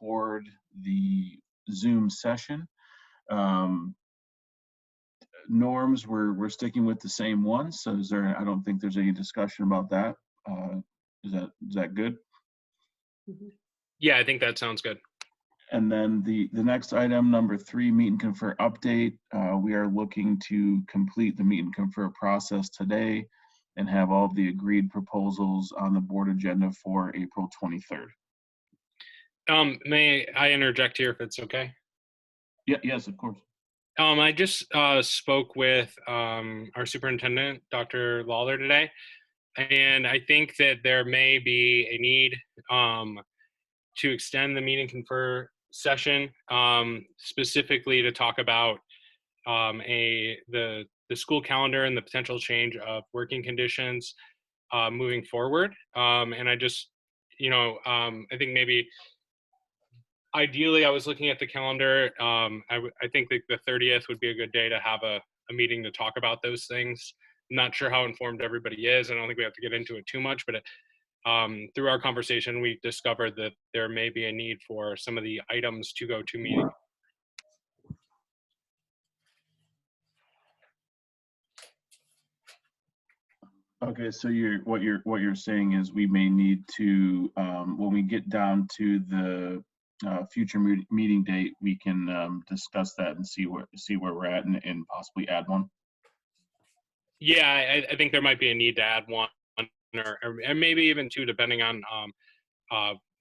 record the Zoom session. Norms, we're sticking with the same ones. So I don't think there's any discussion about that. Is that good? Yeah, I think that sounds good. And then the next item, number 3, meet and confer update. We are looking to complete the meet and confer process today and have all of the agreed proposals on the board agenda for April 23rd. May I interject here if it's okay? Yeah, yes, of course. I just spoke with our superintendent, Dr. Lawler, today, and I think that there may be a need to extend the meet and confer session, specifically to talk about the school calendar and the potential change of working conditions moving forward. And I just, I think maybe ideally I was looking at the calendar. I think that the 30th would be a good day to have a meeting to talk about those things. I'm not sure how informed everybody is. I don't think we have to get into it too much, but through our conversation, we discovered that there may be a need for some of the items to go to meeting. Okay, so what you're saying is we may need to, when we get down to the future meeting date, we can discuss that and see where we're at and possibly add one. Yeah, I think there might be a need to add one or maybe even two, depending on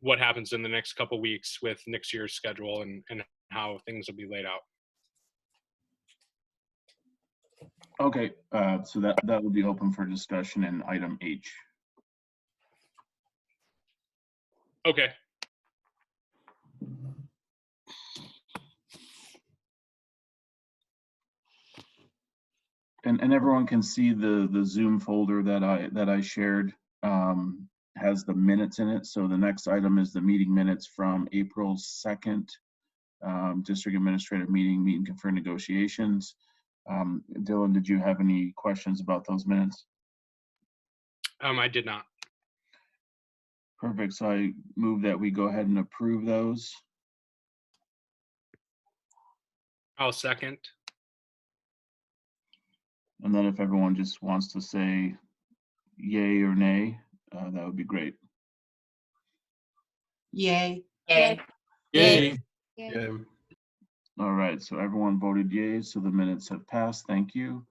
what happens in the next couple of weeks with next year's schedule and how things will be laid out. Okay, so that will be open for discussion in item H. Okay. And everyone can see the Zoom folder that I shared has the minutes in it. So the next item is the meeting minutes from April 2nd, district administrative meeting, meet and confer negotiations. Dylan, did you have any questions about those minutes? I did not. Perfect. So I move that we go ahead and approve those. I'll second. And then if everyone just wants to say yay or nay, that would be great. Yay. Yay. Yay. Yay. All right, so everyone voted yay, so the minutes have passed. Thank you.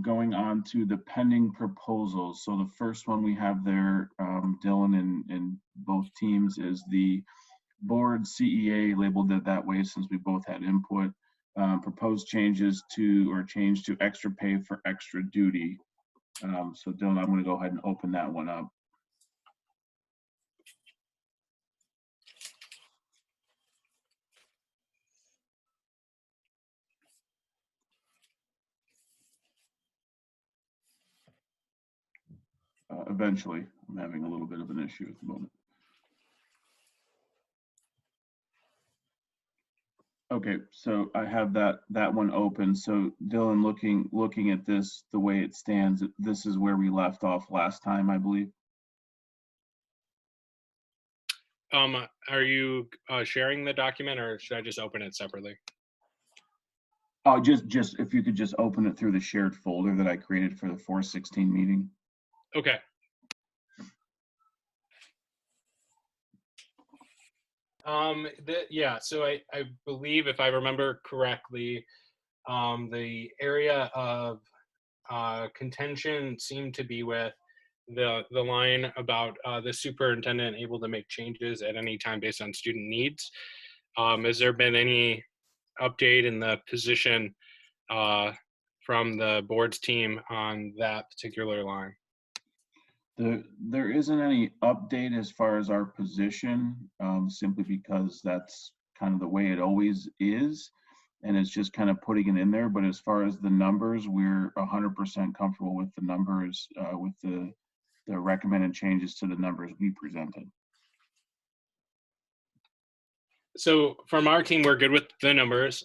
Going on to the pending proposals. So the first one we have there, Dylan and both teams, is the board CEA, labeled it that way since we both had input. Proposed changes to change to extra pay for extra duty. So Dylan, I'm going to go ahead and open that one up. Eventually, I'm having a little bit of an issue at the moment. Okay, so I have that one open. So Dylan, looking at this, the way it stands, this is where we left off last time, I believe. Are you sharing the document, or should I just open it separately? Oh, just if you could just open it through the shared folder that I created for the 4/16 meeting. Okay. Yeah, so I believe, if I remember correctly, the area of contention seemed to be with the line about the superintendent able to make changes at any time based on student needs. Has there been any update in the position from the board's team on that particular line? There isn't any update as far as our position, simply because that's kind of the way it always is, and it's just kind of putting it in there. But as far as the numbers, we're 100% comfortable with the numbers, with the recommended changes to the numbers we presented. So from our team, we're good with the numbers.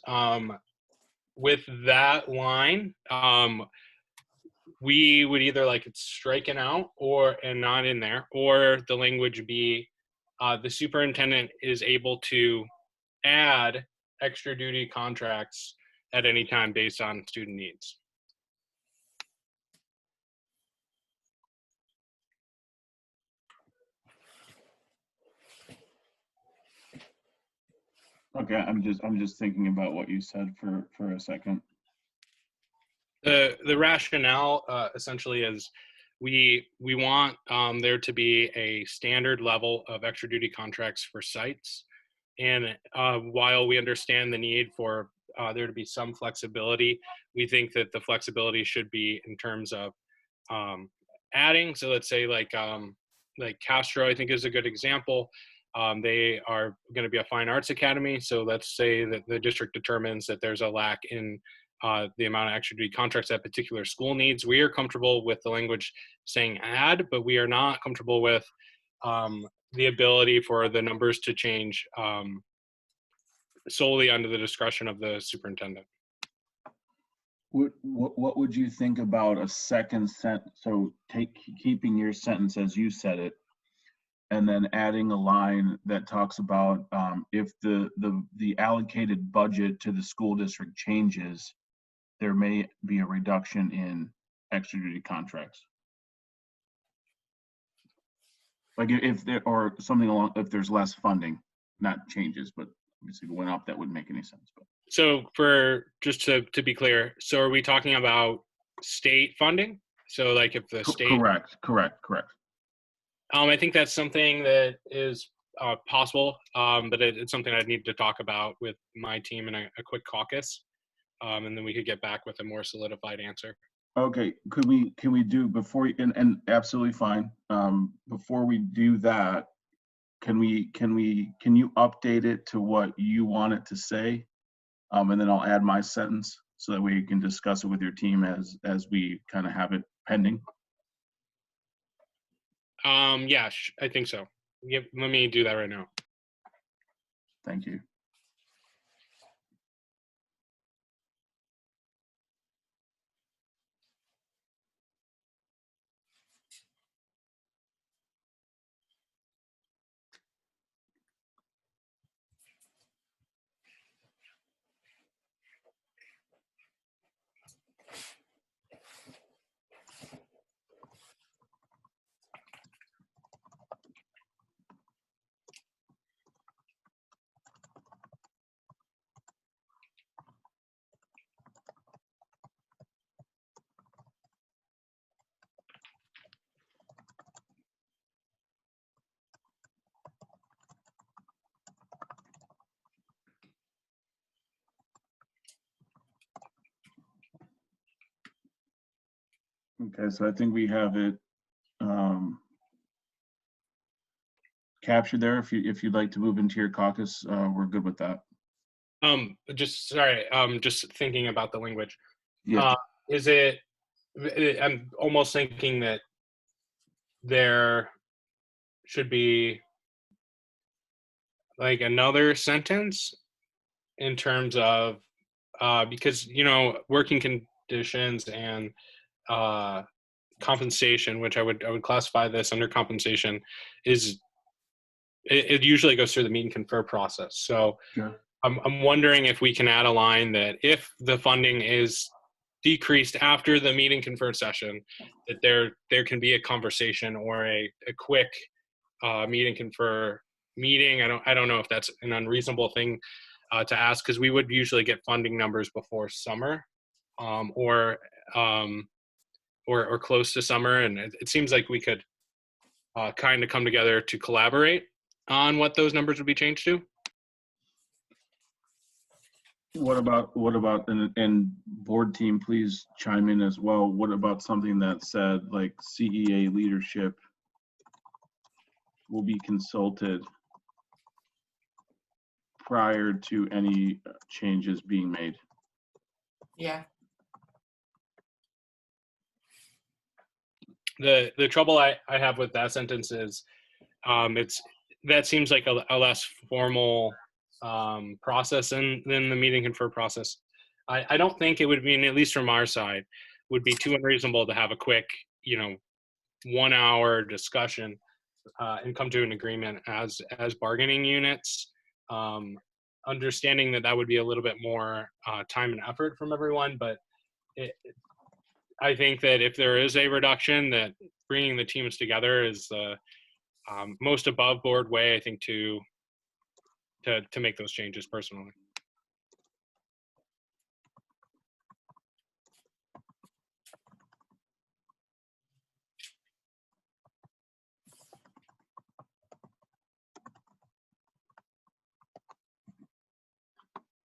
With that line, we would either like it stricken out and not in there, or the language be the superintendent is able to add extra duty contracts at any time based on student needs. Okay, I'm just thinking about what you said for a second. The rationale essentially is we want there to be a standard level of extra duty contracts for sites, and while we understand the need for there to be some flexibility, we think that the flexibility should be in terms of adding. So let's say like Castro, I think is a good example. They are going to be a fine arts academy. So let's say that the district determines that there's a lack in the amount of extra duty contracts that particular school needs. We are comfortable with the language saying add, but we are not comfortable with the ability for the numbers to change solely under the discretion of the superintendent. What would you think about a second sentence? So keeping your sentence as you said it, and then adding a line that talks about if the allocated budget to the school district changes, there may be a reduction in extra duty contracts. Like if there, or something along, if there's less funding, not changes, but obviously if it went up, that wouldn't make any sense. But so for just to be clear, so are we talking about state funding? So like if the state. Correct. I think that's something that is possible, but it's something I'd need to talk about with my team in a quick caucus, and then we could get back with a more solidified answer. Okay, can we do before, and absolutely fine. Before we do that, can you update it to what you want it to say? And then I'll add my sentence so that way you can discuss it with your team as we kind of have it pending. Yeah, I think so. Yep, let me do that right now. Thank you. Okay, so I think we have it captured there. If you'd like to move into your caucus, we're good with that. Just sorry, just thinking about the language. Yeah. Is it? I'm almost thinking that there should be like another sentence in terms of because working conditions and compensation, which I would classify this under compensation, is it usually goes through the meet and confer process. So Sure. I'm wondering if we can add a line that if the funding is decreased after the meet and confer session, that there can be a conversation or a quick meet and confer meeting. I don't know if that's an unreasonable thing to ask, because we would usually get funding numbers before summer or close to summer, and it seems like we could kind of come together to collaborate on what those numbers would be changed to. What about and board team, please chime in as well. What about something that said like CEA leadership will be consulted prior to any changes being made? Yeah. The trouble I have with that sentence is that seems like a less formal process than the meet and confer process. I don't think it would mean, at least from our side, would be too unreasonable to have a quick 1 hour discussion and come to an agreement as bargaining units. Understanding that would be a little bit more time and effort from everyone, but I think that if there is a reduction, that bringing the teams together is the most above board way, I think, to make those changes personally.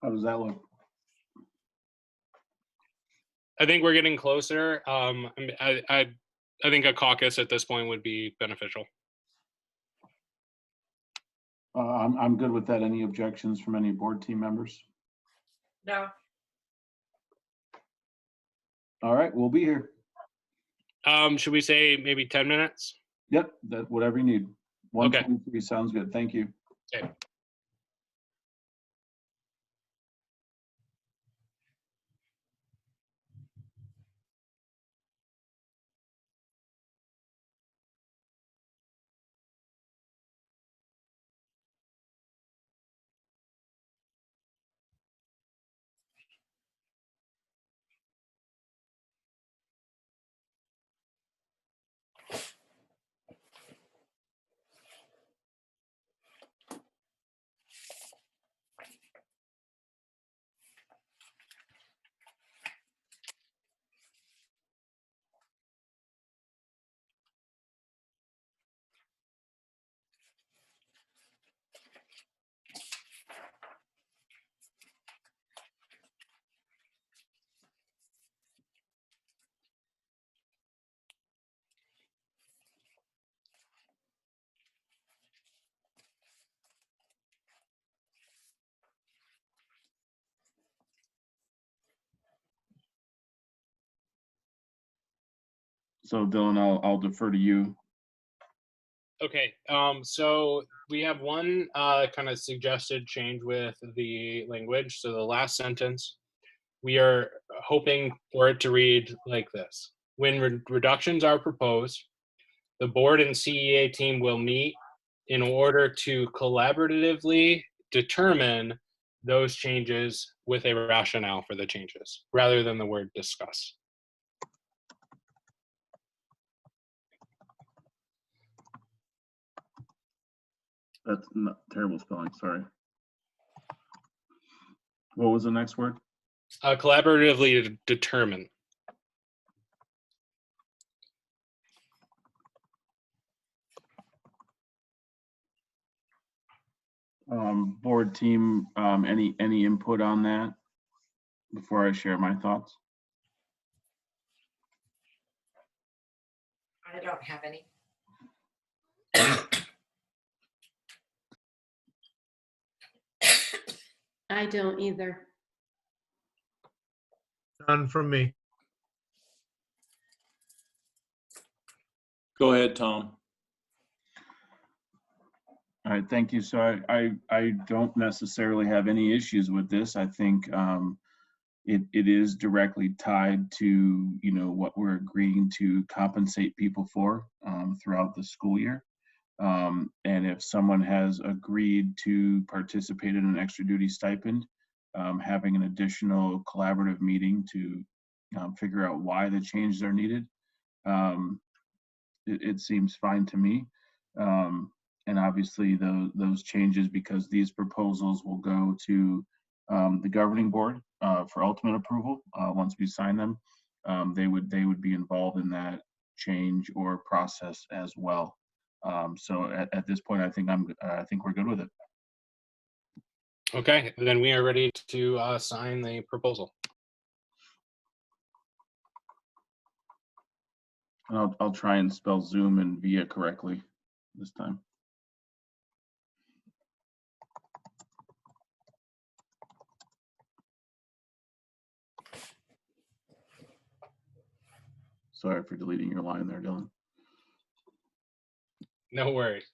How does that look? I think we're getting closer. I think a caucus at this point would be beneficial. I'm good with that. Any objections from any board team members? No. All right, we'll be here. Should we say maybe 10 minutes? Yep, that whatever you need. 123 sounds good. Thank you. Okay. So Dylan, I'll defer to you. Okay, so we have one kind of suggested change with the language. So the last sentence, we are hoping for it to read like this. When reductions are proposed, the board and CEA team will meet in order to collaboratively determine those changes with a rationale for the changes, rather than the word discuss. That's not terrible spelling, sorry. What was the next word? Collaboratively determine. Board team, any input on that before I share my thoughts? I don't have any. I don't either. None from me. Go ahead, Tom. All right, thank you. So I don't necessarily have any issues with this. I think it is directly tied to, you know, what we're agreeing to compensate people for throughout the school year. And if someone has agreed to participate in an extra duty stipend, having an additional collaborative meeting to figure out why the changes are needed, it seems fine to me. And obviously those changes, because these proposals will go to the governing board for ultimate approval once we sign them, they would be involved in that change or process as well. So at this point, I think we're good with it. Okay, then we are ready to sign the proposal. And I'll try and spell Zoom and Via correctly this time. Sorry for deleting your line there, Dylan. No worries.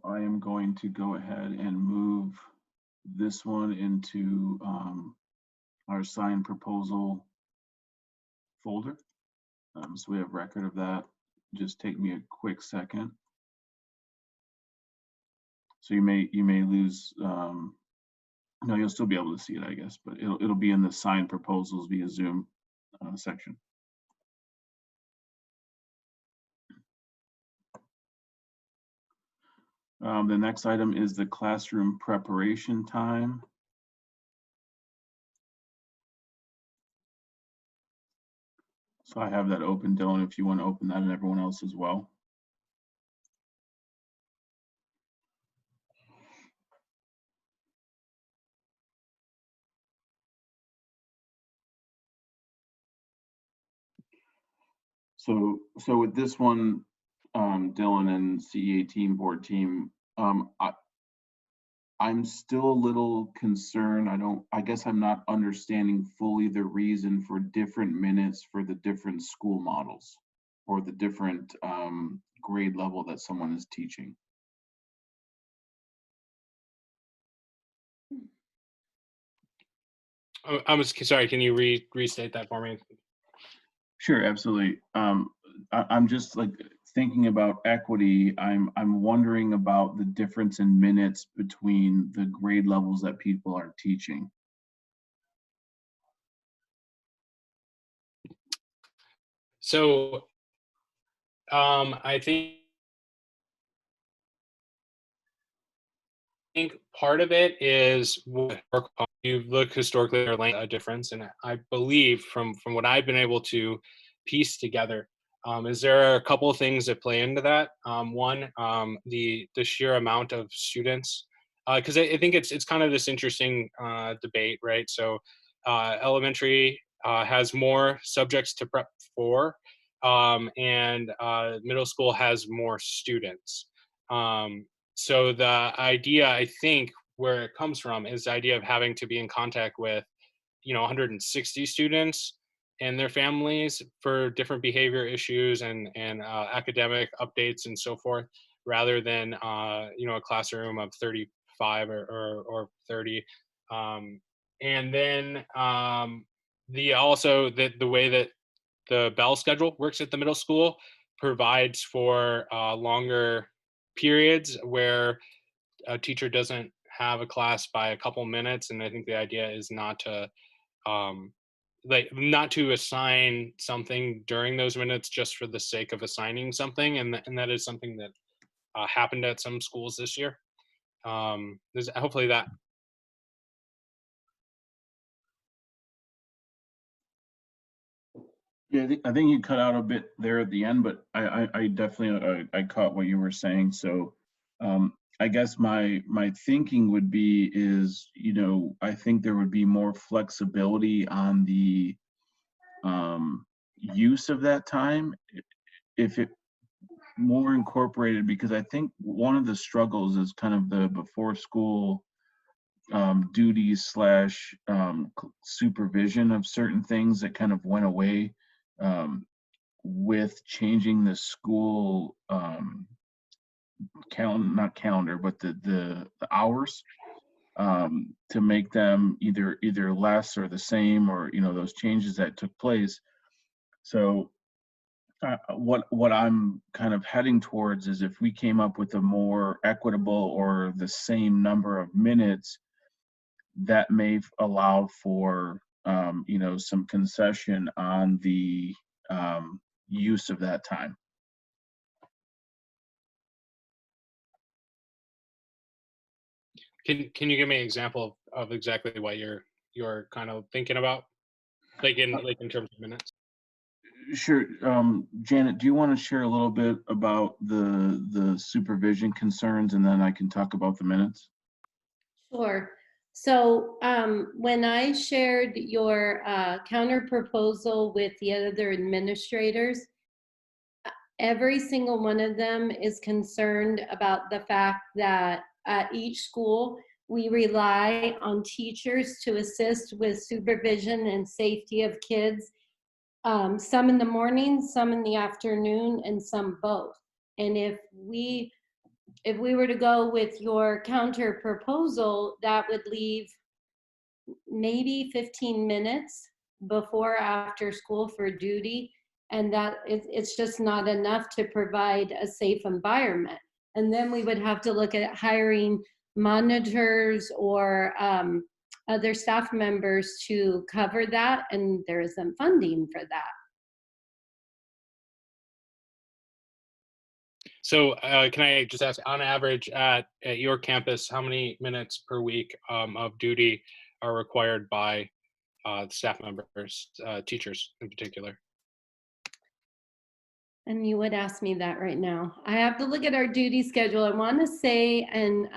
I am going to go ahead and move this one into our signed proposal folder. So we have record of that. Just take me a quick second. So you may lose. No, you'll still be able to see it, I guess, but it'll be in the signed proposals via Zoom section. The next item is the classroom preparation time. So I have that open, Dylan, if you want to open that, and everyone else as well. So with this one, Dylan and CEA team, board team, I'm still a little concerned. I guess I'm not understanding fully the reason for different minutes for the different school models or the different grade level that someone is teaching. I'm sorry, can you restate that for me? Sure, absolutely. I'm just like thinking about equity. I'm wondering about the difference in minutes between the grade levels that people are teaching. So I think part of it is you look historically at a difference, and I believe from what I've been able to piece together is there are a couple of things that play into that. One, the sheer amount of students, because I think it's kind of this interesting debate, right? So elementary has more subjects to prep for, and middle school has more students. So the idea, I think, where it comes from is the idea of having to be in contact with, 160 students and their families for different behavior issues and academic updates and so forth, rather than a classroom of 35 or 30. And then the way that the bell schedule works at the middle school provides for longer periods where a teacher doesn't have a class by a couple minutes, and I think the idea is not to not to assign something during those minutes just for the sake of assigning something, and that is something that happened at some schools this year. Hopefully that. Yeah, I think you cut out a bit there at the end, but I definitely I caught what you were saying. So I guess my thinking would be is, I think there would be more flexibility on the use of that time if it more incorporated, because I think one of the struggles is kind of the before school duties slash supervision of certain things that kind of went away with changing the school not calendar, but the hours to make them either less or the same, or those changes that took place. So what I'm kind of heading towards is if we came up with a more equitable or the same number of minutes, that may allow for some concession on the use of that time. Can you give me an example of exactly what you're kind of thinking about, like in terms of minutes? Sure. Janet, do you want to share a little bit about the supervision concerns, and then I can talk about the minutes? Sure. So when I shared your counter proposal with the other administrators, every single one of them is concerned about the fact that at each school, we rely on teachers to assist with supervision and safety of kids, some in the morning, some in the afternoon, and some both. And if we if we were to go with your counter proposal, that would leave maybe 15 minutes before or after school for duty. And that it's just not enough to provide a safe environment. And then we would have to look at hiring monitors or other staff members to cover that. And there isn't funding for that. So can I just ask, on average at your campus, how many minutes per week of duty are required by staff members, teachers in particular? And you would ask me that right now. I have to look at our duty schedule. I want to say, and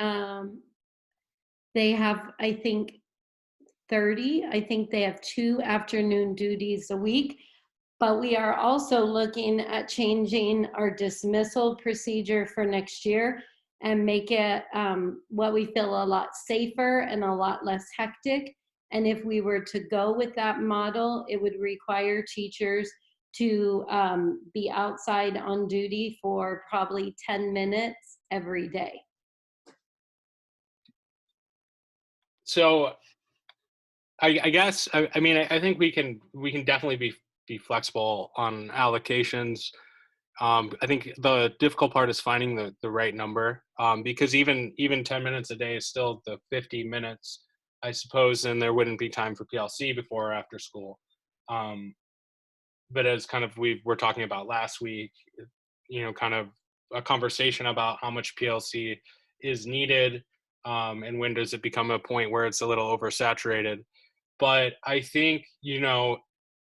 they have, I think, 30. I think they have 2 afternoon duties a week. But we are also looking at changing our dismissal procedure for next year and make it what we feel a lot safer and a lot less hectic. And if we were to go with that model, it would require teachers to be outside on duty for probably 10 minutes every day. So I guess, I mean, I think we can definitely be flexible on allocations. I think the difficult part is finding the right number, because even 10 minutes a day is still the 50 minutes, I suppose, and there wouldn't be time for PLC before or after school. But as kind of we were talking about last week, kind of a conversation about how much PLC is needed, and when does it become a point where it's a little oversaturated. But I think,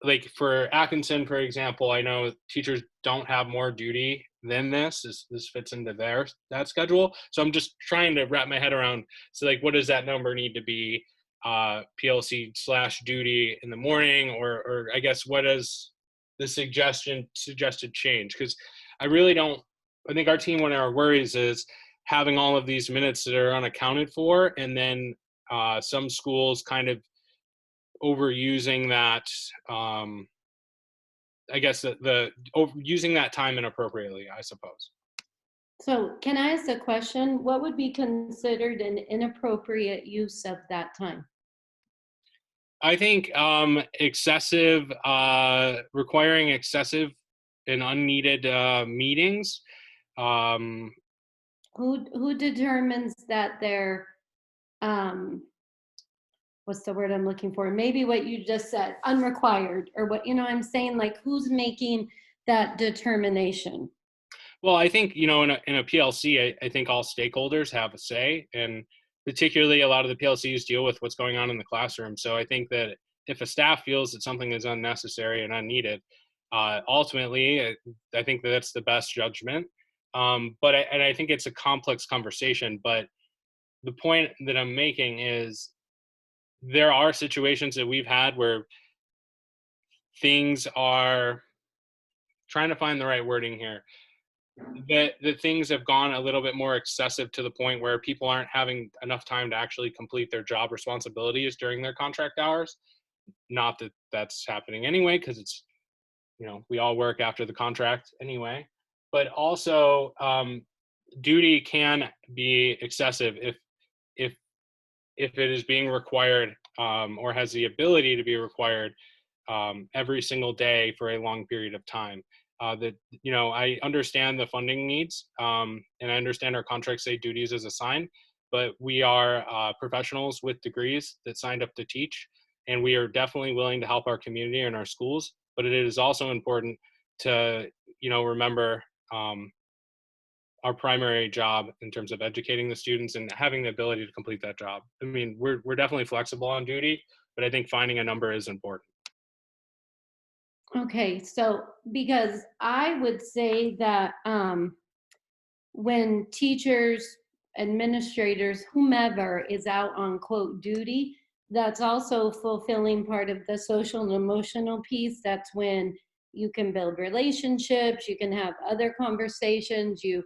like for Atkinson, for example, I know teachers don't have more duty than this. This fits into that schedule. So I'm just trying to wrap my head around. So like, what does that number need to be? PLC / duty in the morning, or I guess what is the suggested change? Because I really don't. I think our team, one of our worries is having all of these minutes that are unaccounted for, and then some schools kind of overusing that, I guess using that time inappropriately, I suppose. So can I ask a question? What would be considered an inappropriate use of that time? I think excessive, requiring excessive and unneeded meetings. Who determines that they're what's the word I'm looking for? Maybe what you just said, unrequired, or what, I'm saying, like, who's making that determination? Well, I think, in a PLC, I think all stakeholders have a say, and particularly a lot of the PLCs deal with what's going on in the classroom. So I think that if a staff feels that something is unnecessary and unneeded, ultimately, I think that's the best judgment. But I think it's a complex conversation. But the point that I'm making is there are situations that we've had where things are, trying to find the right wording here, that things have gone a little bit more excessive to the point where people aren't having enough time to actually complete their job responsibilities during their contract hours. Not that that's happening anyway, because it's, we all work after the contract anyway. But also, duty can be excessive if it is being required, or has the ability to be required every single day for a long period of time. That, I understand the funding needs, and I understand our contracts say duties as assigned, but we are professionals with degrees that signed up to teach, and we are definitely willing to help our community and our schools. But it is also important to, remember our primary job in terms of educating the students and having the ability to complete that job. I mean, we're definitely flexible on duty, but I think finding a number is important. Okay, so because I would say that when teachers, administrators, whomever is out on quote duty, that's also fulfilling part of the social and emotional piece. That's when you can build relationships, you can have other conversations, you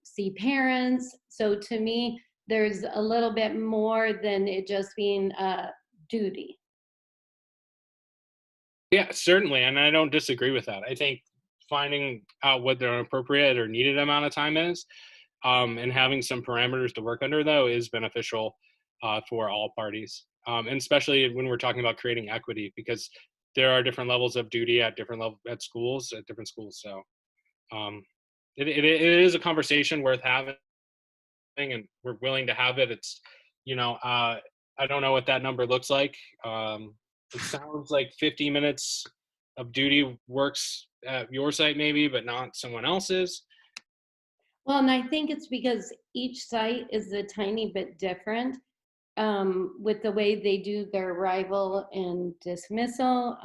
see parents. So to me, there's a little bit more than it just being a duty. Yeah, certainly, and I don't disagree with that. I think finding out what the appropriate or needed amount of time is, and having some parameters to work under, though, is beneficial for all parties, and especially when we're talking about creating equity, because there are different levels of duty at different schools at different schools. So it is a conversation worth having, and we're willing to have it. It's, I don't know what that number looks like. It sounds like 50 minutes of duty works at your site maybe, but not someone else's. Well, and I think it's because each site is a tiny bit different with the way they do their arrival and dismissal.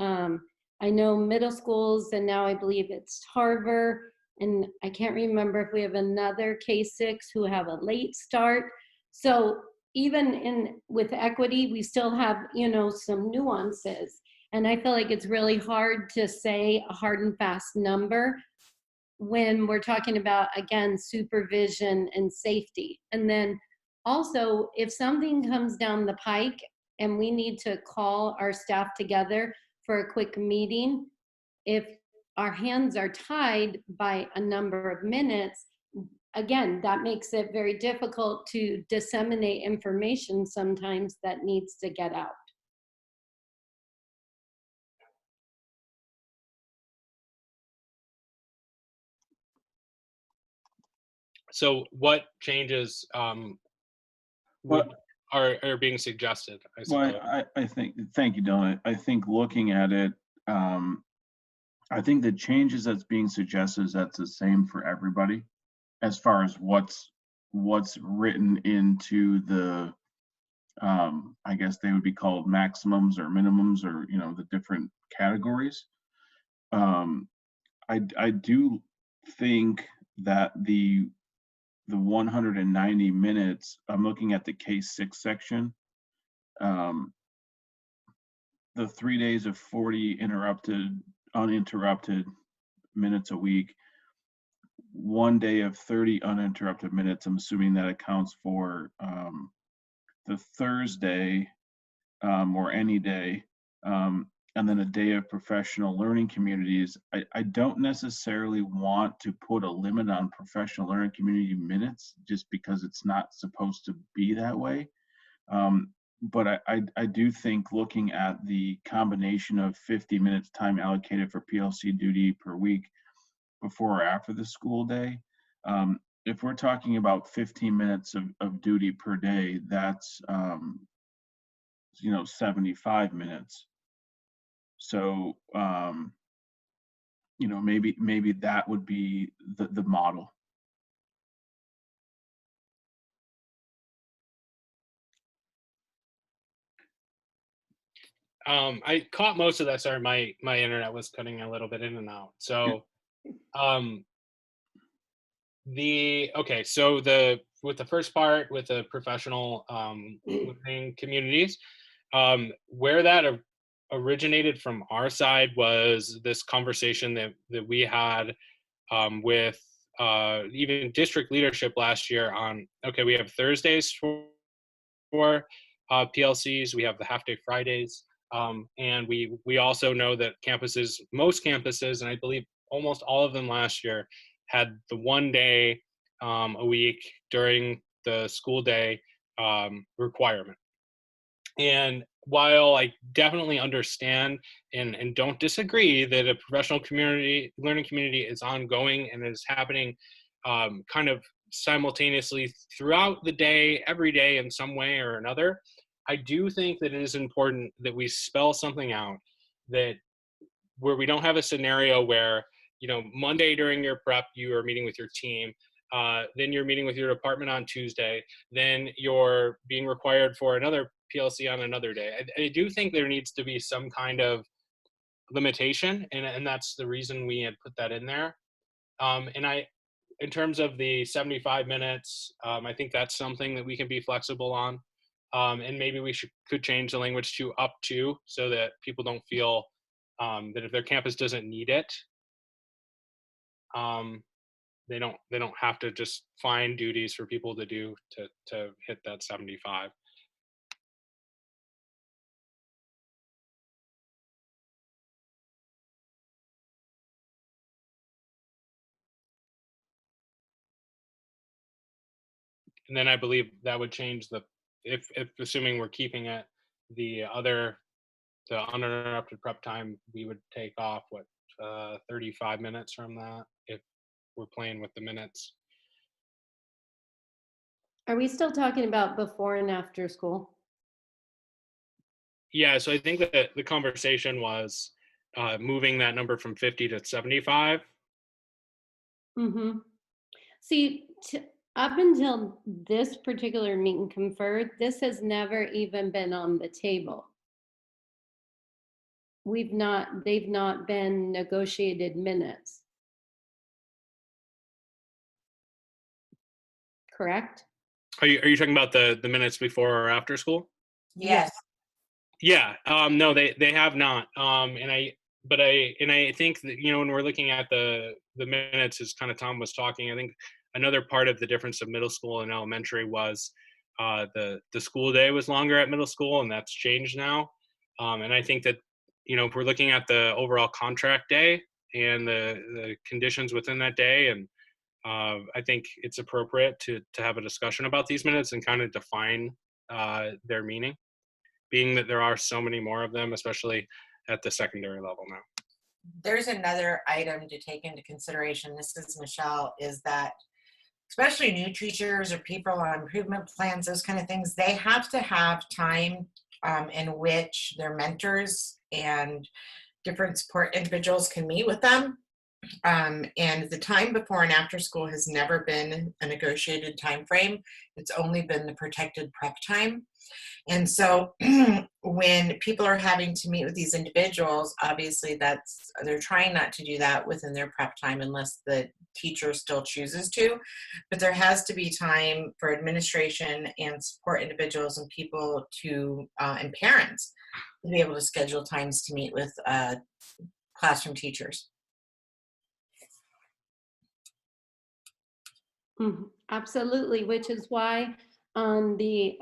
I know middle schools, and now I believe it's Tarver, and I can't remember if we have another K6 who have a late start. So even with equity, we still have, some nuances. And I feel like it's really hard to say a hard and fast number when we're talking about, again, supervision and safety. And then also, if something comes down the pike and we need to call our staff together for a quick meeting, if our hands are tied by a number of minutes, again, that makes it very difficult to disseminate information sometimes that needs to get out. So what changes are being suggested, I suppose? Well, I think, thank you, Dylan. I think looking at it, I think the changes that's being suggested is that's the same for everybody as far as what's written into the, I guess they would be called maximums or minimums, or, the different categories. I do think that the 190 minutes, I'm looking at the K6 section, the 3 days of 40 uninterrupted minutes a week, 1 day of 30 uninterrupted minutes. I'm assuming that accounts for the Thursday or any day, and then a day of professional learning communities. I don't necessarily want to put a limit on professional learning community minutes just because it's not supposed to be that way. But I do think looking at the combination of 50 minutes time allocated for PLC duty per week before or after the school day, if we're talking about 15 minutes of duty per day, that's 75 minutes. So maybe that would be the model. I caught most of that. Sorry, my internet was cutting a little bit in and out. So with the first part, with the professional learning communities, where that originated from our side was this conversation that we had with even district leadership last year on, okay, we have Thursdays for PLCs, we have the half day Fridays, and we also know that most campuses, and I believe almost all of them last year, had the 1 day a week during the school day requirement. And while I definitely understand and don't disagree that a professional learning community is ongoing and is happening kind of simultaneously throughout the day, every day in some way or another, I do think that it is important that we spell something out where we don't have a scenario where, Monday during your prep, you are meeting with your team, then you're meeting with your department on Tuesday, then you're being required for another PLC on another day. I do think there needs to be some kind of limitation, and that's the reason we had put that in there. In terms of the 75 minutes, I think that's something that we can be flexible on. And maybe we could change the language to up to, so that people don't feel that if their campus doesn't need it, they don't have to just find duties for people to do to hit that 75. And then I believe that would change if assuming we're keeping it, the uninterrupted prep time, we would take off 35 minutes from that if we're playing with the minutes. Are we still talking about before and after school? Yeah, so I think that the conversation was moving that number from 50 to 75. Mm-hmm. See, up until this particular meet and confer, this has never even been on the table. They've not been negotiated minutes. Correct? Are you talking about the minutes before or after school? Yes. Yeah, no, they have not. And I think that, when we're looking at the minutes, as kind of Tom was talking, I think another part of the difference of middle school and elementary was the school day was longer at middle school, and that's changed now. And I think that, if we're looking at the overall contract day and the conditions within that day, and I think it's appropriate to have a discussion about these minutes and kind of define their meaning, being that there are so many more of them, especially at the secondary level now. There's another item to take into consideration. This is Michelle, is that especially new teachers or people on improvement plans, those kind of things, they have to have time in which their mentors and different support individuals can meet with them. And the time before and after school has never been a negotiated time frame. It's only been the protected prep time. And so when people are having to meet with these individuals, obviously they're trying not to do that within their prep time unless the teacher still chooses to. But there has to be time for administration and support individuals and people and parents to be able to schedule times to meet with classroom teachers. Absolutely, which is why on the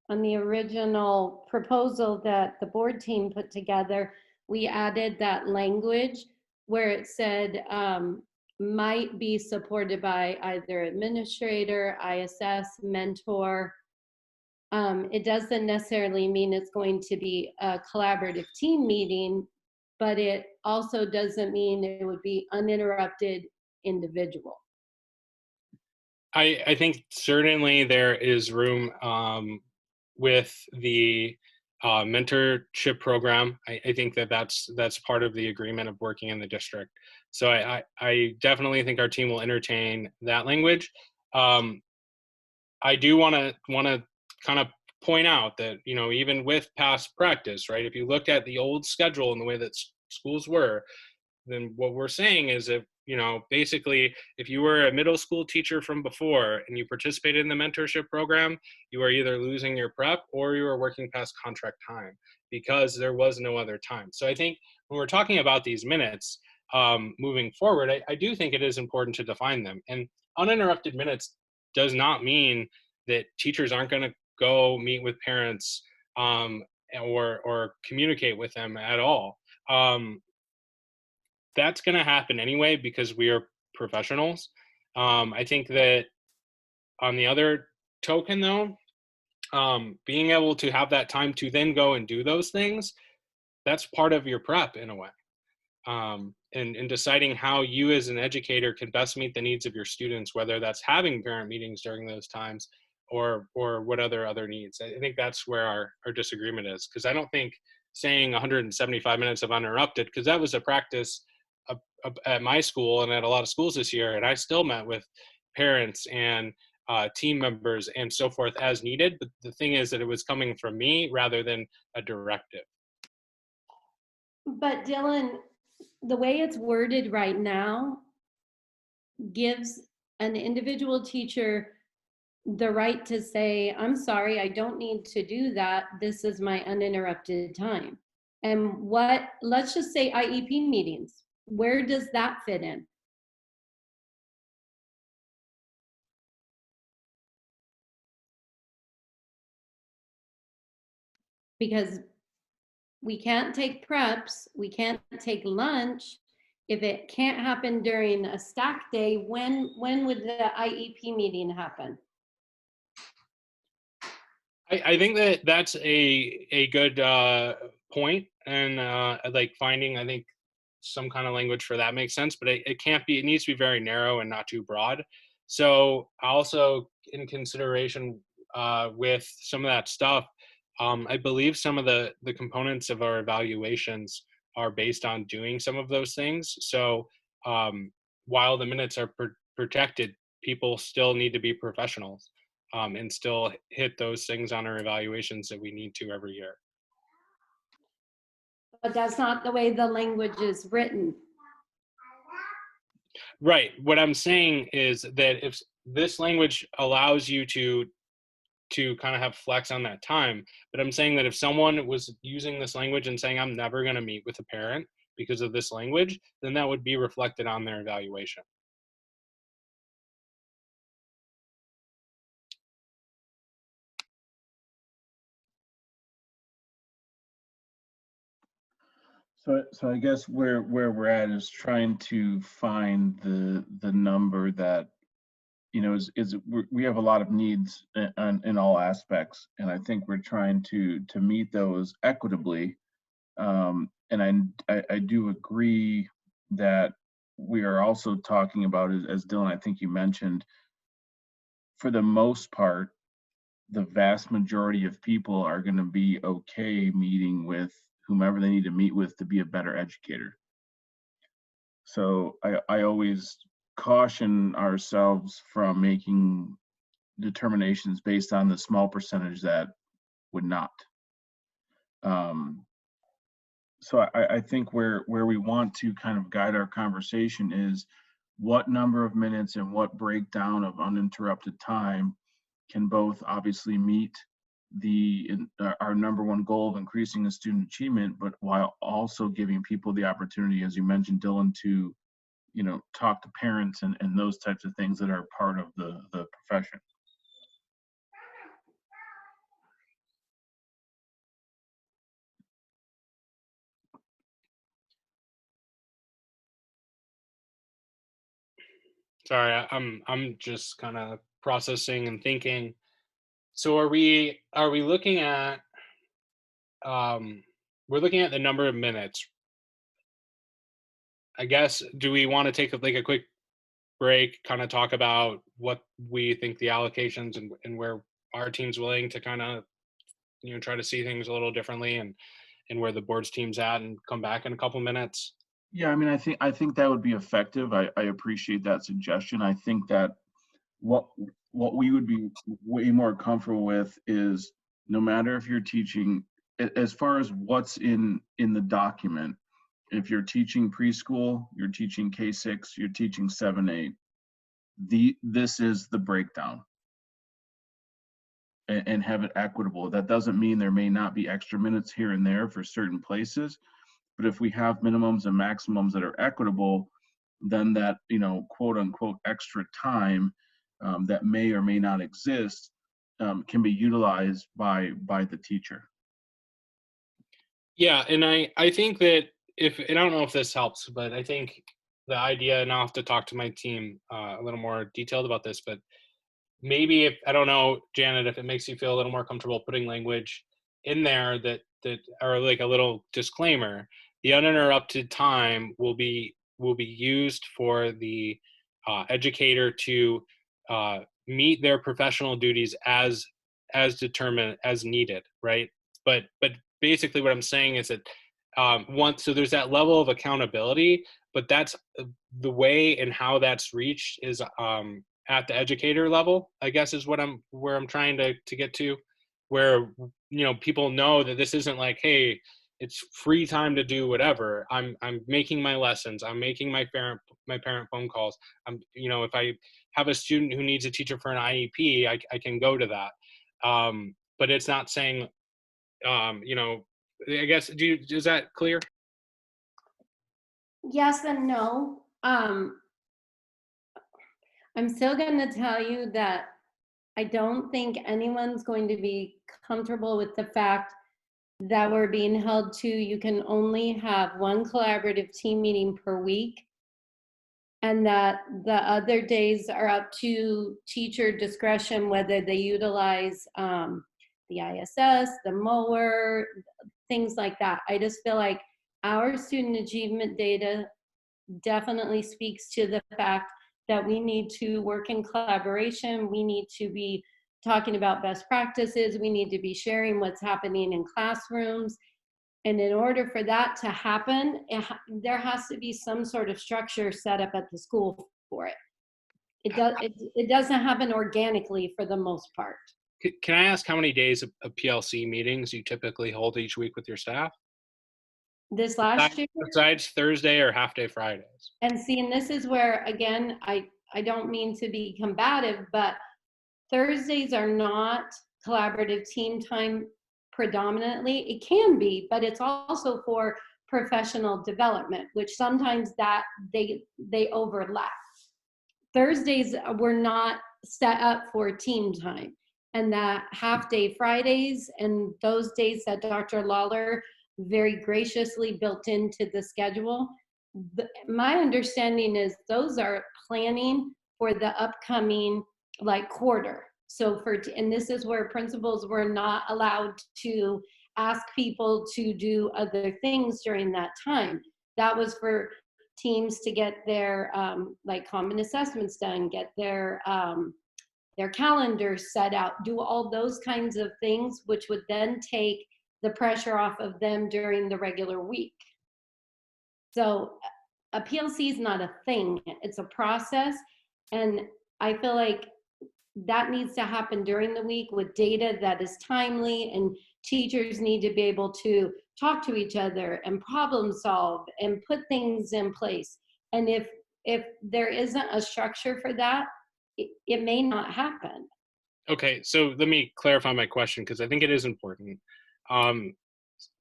original proposal that the board team put together, we added that language where it said might be supported by either administrator, ISS, mentor. It doesn't necessarily mean it's going to be a collaborative team meeting, but it also doesn't mean it would be uninterrupted individual. I think certainly there is room with the mentorship program. I think that's part of the agreement of working in the district. So I definitely think our team will entertain that language. I do want to kind of point out that, even with past practice, right? If you look at the old schedule and the way that schools were, then what we're saying is basically, if you were a middle school teacher from before and you participated in the mentorship program, you are either losing your prep or you are working past contract time because there was no other time. So I think when we're talking about these minutes moving forward, I do think it is important to define them. And uninterrupted minutes does not mean that teachers aren't going to go meet with parents or communicate with them at all. That's going to happen anyway because we are professionals. I think that on the other token, though, being able to have that time to then go and do those things, that's part of your prep in a way. And deciding how you as an educator can best meet the needs of your students, whether that's having parent meetings during those times or what other needs. I think that's where our disagreement is, because I don't think saying 175 minutes of uninterrupted, because that was a practice at my school and at a lot of schools this year, and I still met with parents and team members and so forth as needed. But the thing is that it was coming from me rather than a directive. But Dylan, the way it's worded right now gives an individual teacher the right to say, I'm sorry, I don't need to do that. This is my uninterrupted time. And let's just say IEP meetings. Where does that fit in? Because we can't take preps, we can't take lunch. If it can't happen during a stack day, when would the IEP meeting happen? I think that that's a good point, and like finding, I think, some kind of language for that makes sense, but it can't be. It needs to be very narrow and not too broad. So also in consideration with some of that stuff, I believe some of the components of our evaluations are based on doing some of those things. So while the minutes are protected, people still need to be professionals and still hit those things on our evaluations that we need to every year. But that's not the way the language is written. Right. What I'm saying is that if this language allows you to kind of have flex on that time, but I'm saying that if someone was using this language and saying, I'm never going to meet with a parent because of this language, then that would be reflected on their evaluation. So I guess where we're at is trying to find the number that, you know, we have a lot of needs in all aspects, and I think we're trying to meet those equitably. And I do agree that we are also talking about, as Dylan, I think you mentioned, for the most part, the vast majority of people are going to be okay meeting with whomever they need to meet with to be a better educator. So I always caution ourselves from making determinations based on the small percentage that would not. So I think where we want to kind of guide our conversation is what number of minutes and what breakdown of uninterrupted time can both obviously meet our number one goal of increasing the student achievement, but while also giving people the opportunity, as you mentioned, Dylan, to, you know, talk to parents and those types of things that are part of the profession. Sorry, I'm just kind of processing and thinking. So are we looking at we're looking at the number of minutes. I guess, do we want to take like a quick break, kind of talk about what we think the allocations and where our team's willing to kind of, you know, try to see things a little differently, and where the board's team's at, and come back in a couple minutes? Yeah, I mean, I think that would be effective. I appreciate that suggestion. I think that what we would be way more comfortable with is, no matter if you're teaching, as far as what's in the document, if you're teaching preschool, you're teaching K-6, you're teaching 7-8, this is the breakdown, and have it equitable. That doesn't mean there may not be extra minutes here and there for certain places, but if we have minimums and maximums that are equitable, then that, you know, quote unquote extra time that may or may not exist can be utilized by the teacher. Yeah, and I think that and I don't know if this helps, but I think the idea, and I'll have to talk to my team a little more detailed about this, but maybe, if, I don't know, Janet, if it makes you feel a little more comfortable putting language in there that are like a little disclaimer, the uninterrupted time will be used for the educator to meet their professional duties as determined, as needed, right? But basically what I'm saying is that so there's that level of accountability, but that's the way and how that's reached is at the educator level, I guess, is where I'm trying to get to, where, you know, people know that this isn't like, hey, it's free time to do whatever. I'm making my lessons. I'm making my parent phone calls. I'm, you know, if I have a student who needs a teacher for an IEP, I can go to that. But it's not saying, you know, I guess, is that clear? Yes and no. I'm still going to tell you that I don't think anyone's going to be comfortable with the fact that we're being held to, you can only have one collaborative team meeting per week, and that the other days are up to teacher discretion, whether they utilize the ISS, the mower, things like that. I just feel like our student achievement data definitely speaks to the fact that we need to work in collaboration. We need to be talking about best practices. We need to be sharing what's happening in classrooms. And in order for that to happen, there has to be some sort of structure set up at the school for it. It doesn't happen organically for the most part. Can I ask how many days of PLC meetings you typically hold each week with your staff? This last year, Besides Thursday or half-day Fridays? and see, and this is where, again, I don't mean to be combative, but Thursdays are not collaborative team time predominantly. It can be, but it's also for professional development, which sometimes that they overlap. Thursdays were not set up for team time, and that half-day Fridays and those days that Dr. Lawler very graciously built into the schedule, my understanding is those are planning for the upcoming like quarter. So and this is where principals were not allowed to ask people to do other things during that time. That was for teams to get their like common assessments done, get their calendars set out, do all those kinds of things, which would then take the pressure off of them during the regular week. So a PLC is not a thing, it's a process. And I feel like that needs to happen during the week with data that is timely, and teachers need to be able to talk to each other and problem solve and put things in place. And if there isn't a structure for that, it may not happen. Okay, so let me clarify my question because I think it is important.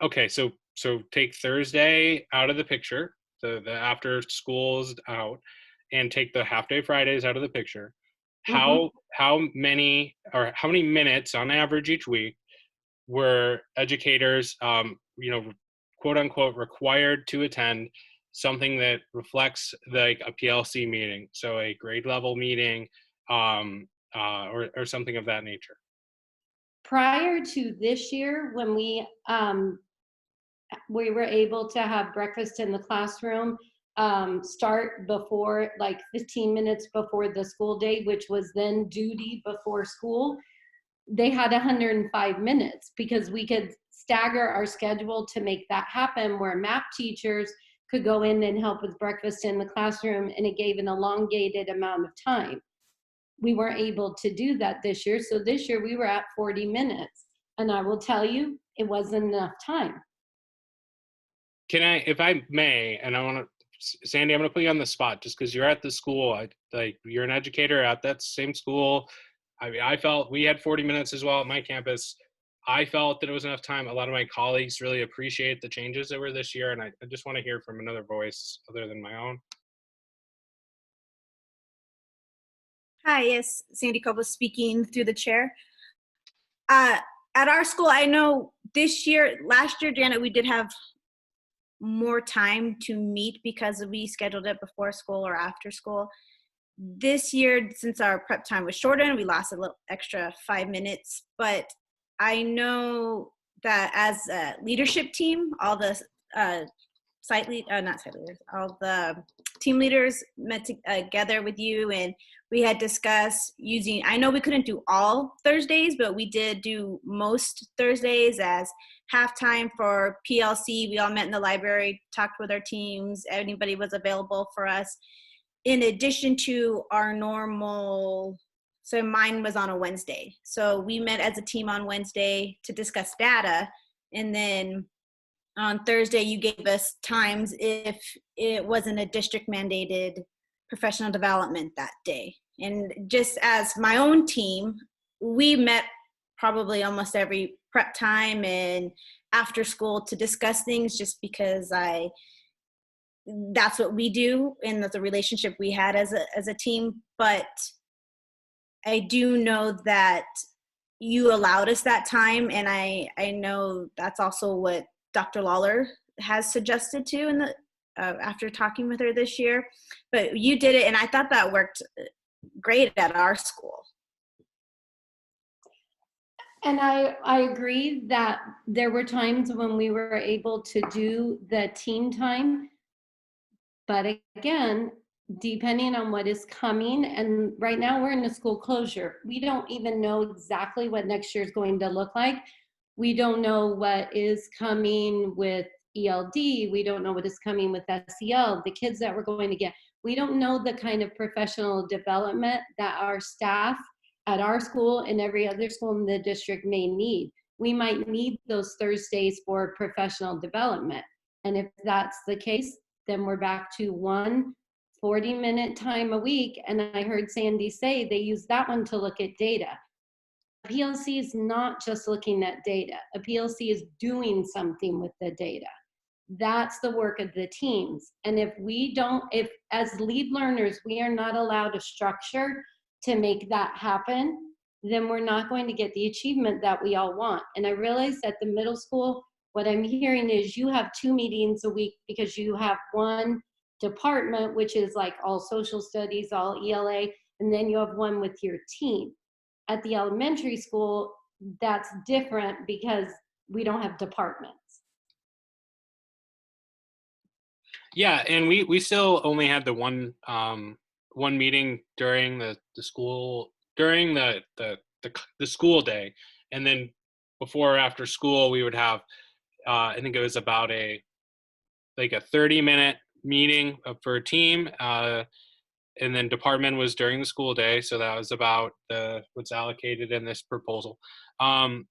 Okay, so take Thursday out of the picture, the after school's out, and take the half-day Fridays out of the picture. How many minutes on average each week were educators, quote unquote, required to attend something that reflects like a PLC meeting, so a grade level meeting, or something of that nature? Prior to this year, when we were able to have breakfast in the classroom, start before, like 15 minutes before the school day, which was then duty before school, they had 105 minutes because we could stagger our schedule to make that happen, where MAP teachers could go in and help with breakfast in the classroom, and it gave an elongated amount of time. We weren't able to do that this year. So this year we were at 40 minutes. And I will tell you, it wasn't enough time. Can I, if I may, and I want to, Sandy, I'm going to put you on the spot just because you're at the school. You're an educator at that same school. I mean, I felt we had 40 minutes as well at my campus. I felt that it was enough time. A lot of my colleagues really appreciate the changes that were this year, and I just want to hear from another voice other than my own. Hi, yes, Sandy Cobos speaking through the chair. At our school, I know last year, Janet, we did have more time to meet because we scheduled it before school or after school. This year, since our prep time was shortened, we lost a little extra 5 minutes, but I know that as a leadership team, all the all the team leaders met together with you, and we had discussed using, I know we couldn't do all Thursdays, but we did do most Thursdays as halftime for PLC. We all met in the library, talked with our teams, anybody was available for us. In addition to our normal, so mine was on a Wednesday. So we met as a team on Wednesday to discuss data, and then on Thursday, you gave us times if it wasn't a district mandated professional development that day. And just as my own team, we met probably almost every prep time and after school to discuss things, just because that's what we do and that's a relationship we had as a team. But I do know that you allowed us that time, and I know that's also what Dr. Lawler has suggested too in the after talking with her this year. But you did it, and I thought that worked great at our school. And I agree that there were times when we were able to do the team time. But again, depending on what is coming, and right now we're in a school closure. We don't even know exactly what next year is going to look like. We don't know what is coming with ELD. We don't know what is coming with SEL, the kids that we're going to get. We don't know the kind of professional development that our staff at our school and every other school in the district may need. We might need those Thursdays for professional development. And if that's the case, then we're back to 1 40-minute time a week. And I heard Sandy say they use that one to look at data. A PLC is not just looking at data. A PLC is doing something with the data. That's the work of the teams. And if as lead learners, we are not allowed a structure to make that happen, then we're not going to get the achievement that we all want. And I realize at the middle school, what I'm hearing is you have 2 meetings a week because you have one department, which is like all social studies, all ELA, and then you have one with your team. At the elementary school, that's different because we don't have departments. Yeah, and we still only had the one meeting during the school during the school day, and then before or after school we would have I think it was about a 30-minute meeting for a team, and then department was during the school day, so that was about what's allocated in this proposal. But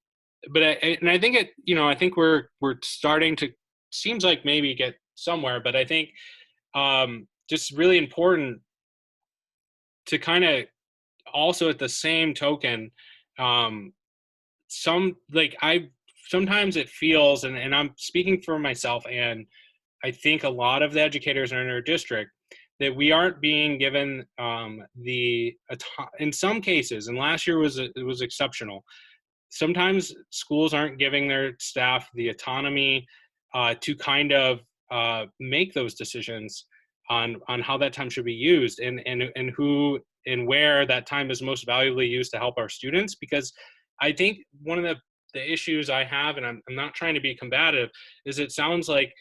I think I think we're starting to, seems like maybe get somewhere, but I think just really important to kind of also at the same token, sometimes it feels, and I'm speaking for myself, and I think a lot of the educators in our district, that we aren't being given in some cases, and last year was exceptional. Sometimes schools aren't giving their staff the autonomy to kind of make those decisions on how that time should be used, and who and where that time is most valuably used to help our students. Because I think one of the issues I have, and I'm not trying to be combative, is it sounds like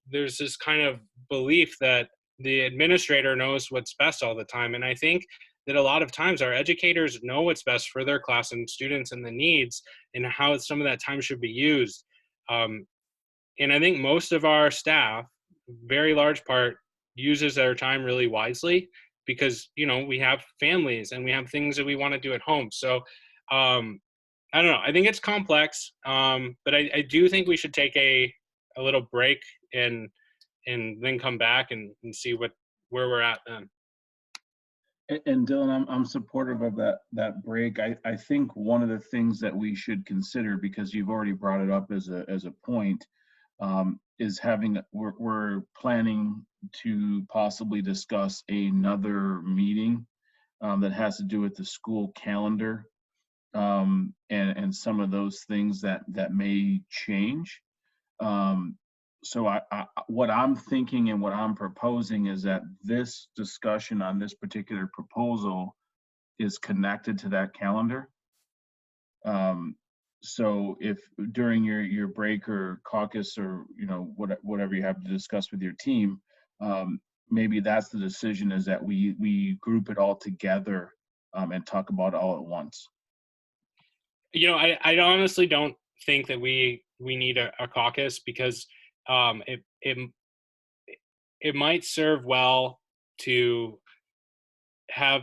there's this kind of belief that the administrator knows what's best all the time. And I think that a lot of times our educators know what's best for their class and students and the needs and how some of that time should be used. And I think most of our staff, very large part, uses their time really wisely because, we have families and we have things that we want to do at home. So I don't know. I think it's complex, but I do think we should take a little break and then come back and see where we're at then. And Dylan, I'm supportive of that break. I think one of the things that we should consider, because you've already brought it up as a point, is we're planning to possibly discuss another meeting that has to do with the school calendar, and some of those things that may change. So what I'm thinking and what I'm proposing is that this discussion on this particular proposal is connected to that calendar. So if during your break or caucus or whatever you have to discuss with your team, maybe that's the decision, is that we group it all together and talk about it all at once. I honestly don't think that we need a caucus, because it might serve well to have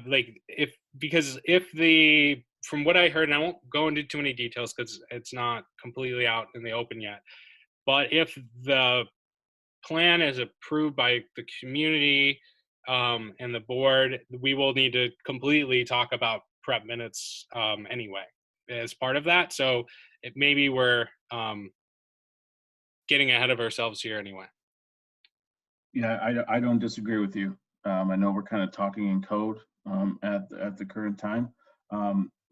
from what I heard, and I won't go into too many details because it's not completely out in the open yet, but if the plan is approved by the community and the board, we will need to completely talk about prep minutes anyway as part of that. So maybe we're getting ahead of ourselves here anyway. Yeah, I don't disagree with you. I know we're kind of talking in code at the current time,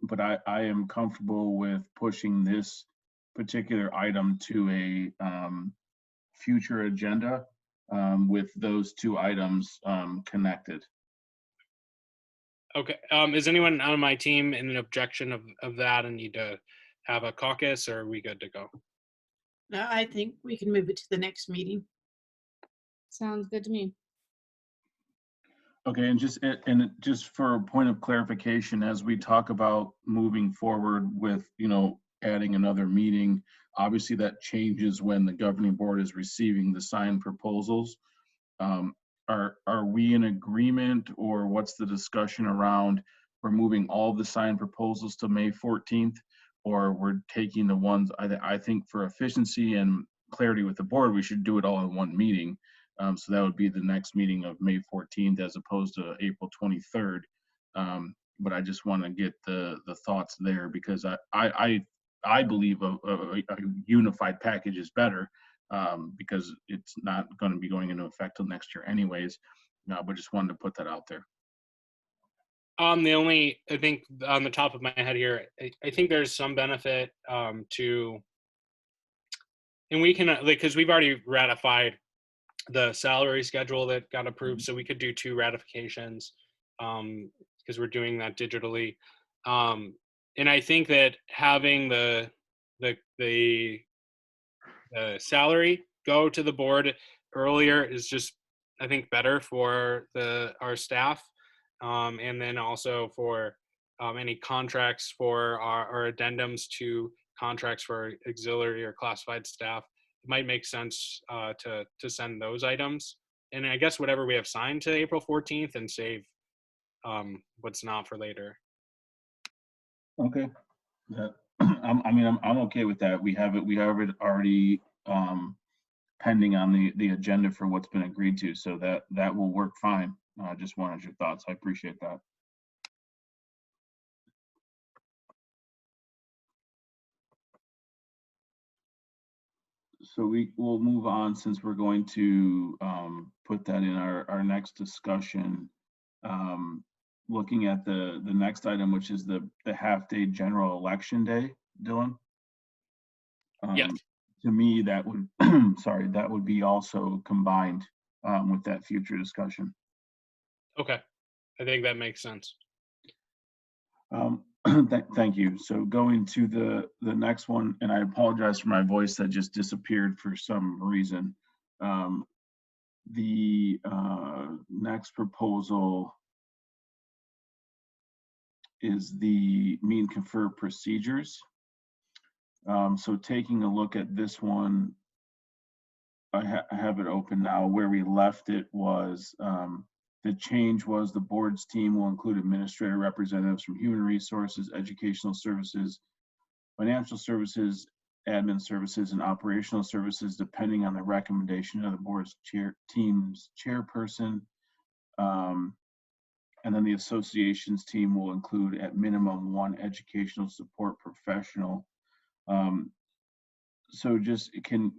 but I am comfortable with pushing this particular item to a future agenda with those two items connected. Okay. Is anyone on my team in an objection of that and need to have a caucus, or are we good to go? No, I think we can move it to the next meeting. Sounds good to me. Okay, and just for a point of clarification, as we talk about moving forward with, adding another meeting, obviously that changes when the governing board is receiving the signed proposals. Are we in agreement, or what's the discussion around we're moving all the signed proposals to May 14th, or we're taking the ones, I think for efficiency and clarity with the board, we should do it all in one meeting. So that would be the next meeting of May 14th as opposed to April 23rd. But I just want to get the thoughts there, because I believe a unified package is better, because it's not going to be going into effect till next year anyways. But just wanted to put that out there. I think on the top of my head here, I think there's some benefit to, and we can, because we've already ratified the salary schedule that got approved, so we could do 2 ratifications because we're doing that digitally. And I think that having the salary go to the board earlier is just, I think, better for our staff, and then also for any contracts for our addendums to contracts for auxiliary or classified staff. It might make sense to send those items, and I guess whatever we have signed to April 14th, and save what's not for later. Okay. I'm okay with that. We have it already pending on the agenda for what's been agreed to, so that will work fine. Just wanted your thoughts. I appreciate that. So we'll move on, since we're going to put that in our next discussion. Looking at the next item, which is the half-day general election day, Dylan. Yes. To me, that would sorry, that would be also combined with that future discussion. Okay, I think that makes sense. Thank you. So going to the next one, and I apologize for my voice that just disappeared for some reason. The next proposal is the meet and confer procedures. So taking a look at this one, I have it open now. Where we left it was the change was the board's team will include administrator representatives from human resources, educational services, financial services, admin services, and operational services, depending on the recommendation of the board's team's chairperson. And then the association's team will include at minimum 1 educational support professional. So just can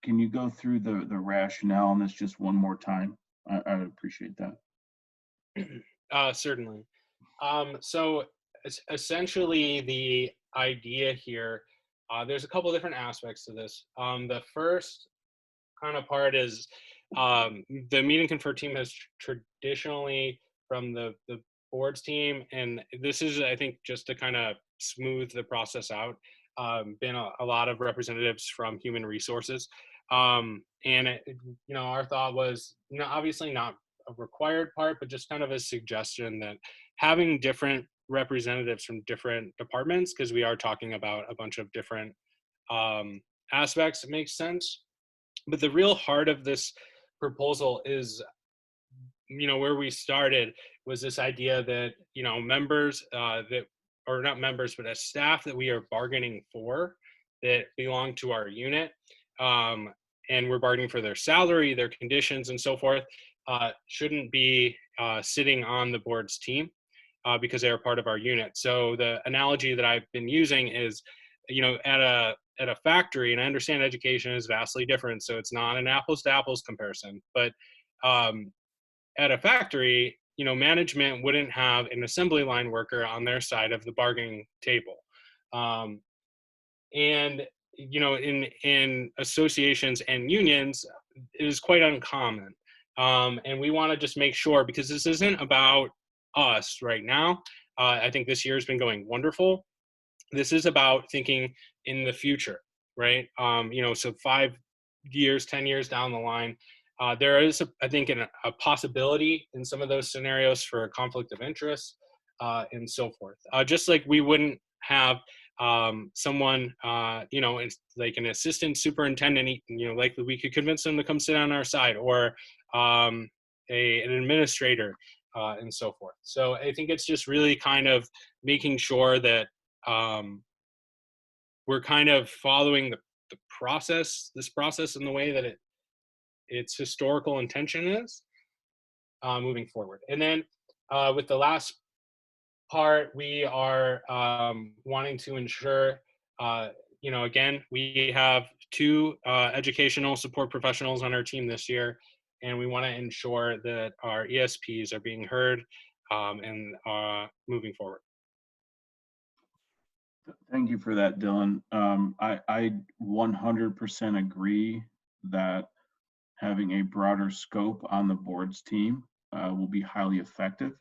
you go through the rationale on this just one more time? I would appreciate that. Certainly. So essentially the idea here, there's a couple different aspects to this. The first kind of part is the meet and confer team has traditionally, from the board's team, and this is, I think, just to kind of smooth the process out, been a lot of representatives from human resources. And our thought was, obviously not a required part, but just kind of a suggestion that having different representatives from different departments, because we are talking about a bunch of different aspects, makes sense. But the real heart of this proposal is, where we started was this idea that, members or not members, but as staff that we are bargaining for, that belong to our unit, and we're bargaining for their salary, their conditions, and so forth, shouldn't be sitting on the board's team because they are part of our unit. So the analogy that I've been using is, at a factory, and I understand education is vastly different, so it's not an apples to apples comparison, but at a factory, management wouldn't have an assembly line worker on their side of the bargaining table. And, in associations and unions, it is quite uncommon. And we want to just make sure, because this isn't about us right now. I think this year has been going wonderful. This is about thinking in the future, right? So 5 years, 10 years down the line, there is, I think, a possibility in some of those scenarios for a conflict of interest and so forth. Just like we wouldn't have someone, it's like an assistant superintendent, likely we could convince them to come sit on our side, or an administrator and so forth. So I think it's just really kind of making sure that we're kind of following this process in the way that its historical intention is moving forward. And then with the last part, we are wanting to ensure, again, we have 2 educational support professionals on our team this year, and we want to ensure that our ESPs are being heard and moving forward. Thank you for that, Dylan. I 100% agree that having a broader scope on the board's team will be highly effective.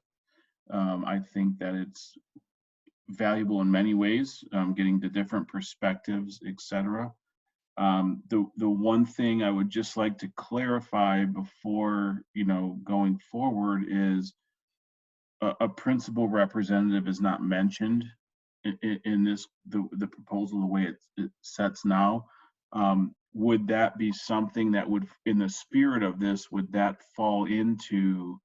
I think that it's valuable in many ways, getting the different perspectives, etc. The one thing I would just like to clarify before going forward is a principal representative is not mentioned in this the proposal the way it sets now. Would that be something that would, in the spirit of this, would that fall into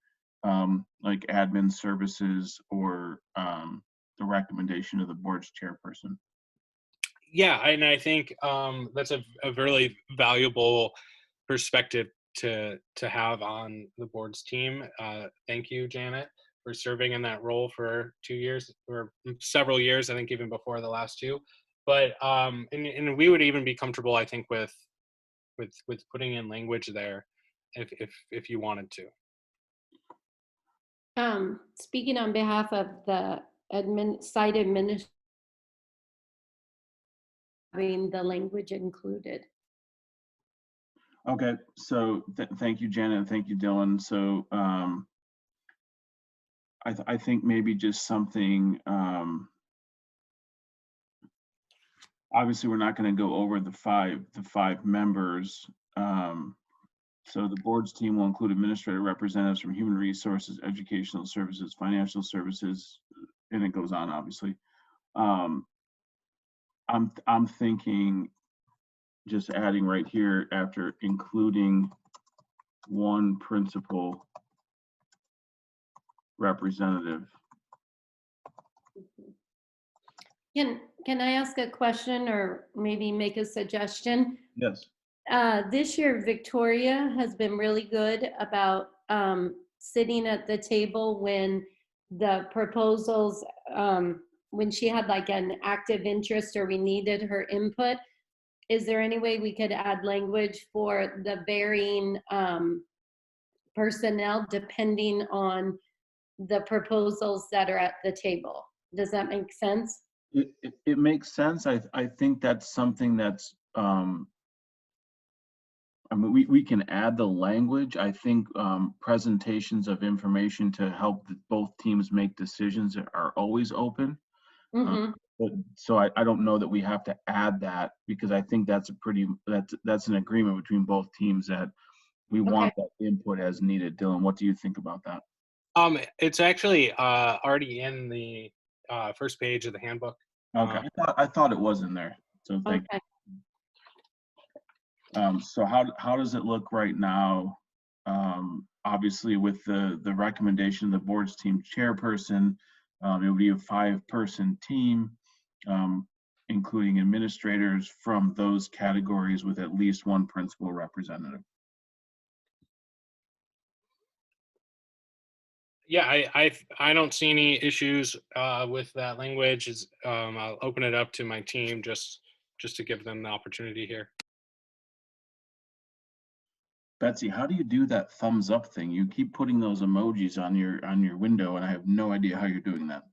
like admin services or the recommendation of the board's chairperson? Yeah, and I think that's a really valuable perspective to have on the board's team. Thank you, Janet, for serving in that role for 2 years or several years, I think even before the last 2. But and we would even be comfortable, I think, with putting in language there if you wanted to. Speaking on behalf of the site administrator, having the language included. Okay, so thank you, Janet, and thank you, Dylan. So I think maybe just something, obviously we're not going to go over the five members. So the board's team will include administrative representatives from human resources, educational services, financial services, and it goes on, obviously. I'm thinking just adding right here after including 1 principal representative. Can I ask a question or maybe make a suggestion? Yes. This year, Victoria has been really good about sitting at the table when the proposals, when she had like an active interest or we needed her input. Is there any way we could add language for the varying personnel depending on the proposals that are at the table? Does that make sense? It makes sense. I think that's something that's, I mean, we can add the language. I think presentations of information to help both teams make decisions are always open. Mm-hmm. But so I don't know that we have to add that, because I think that's that's an agreement between both teams that we want that input as needed. Dylan, what do you think about that? It's actually already in the first page of the handbook. Okay, I thought it was in there. So thank you. So how does it look right now? Obviously, with the recommendation of the board's team chairperson, it will be a 5-person team, including administrators from those categories with at least 1 principal representative. Yeah, I don't see any issues with that language. I'll open it up to my team just to give them the opportunity here. Betsy, how do you do that thumbs up thing? You keep putting those emojis on your window, and I have no idea how you're doing that.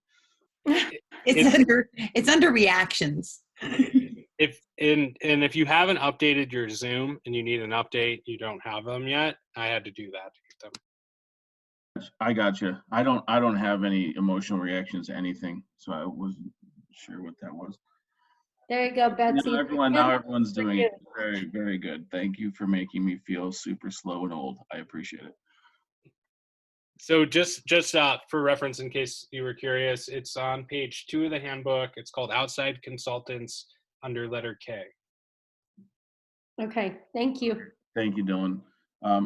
It's under reactions. If you haven't updated your Zoom and you need an update, you don't have them yet, I had to do that to get them. I got you. I don't have any emotional reactions to anything, so I wasn't sure what that was. There you go, Betsy. Now everyone's For doing you. very, very good. Thank you for making me feel super slow and old. I appreciate it. So just for reference, in case you were curious, it's on page 2 of the handbook. It's called Outside Consultants under letter K. Okay, thank you. Thank you, Dylan.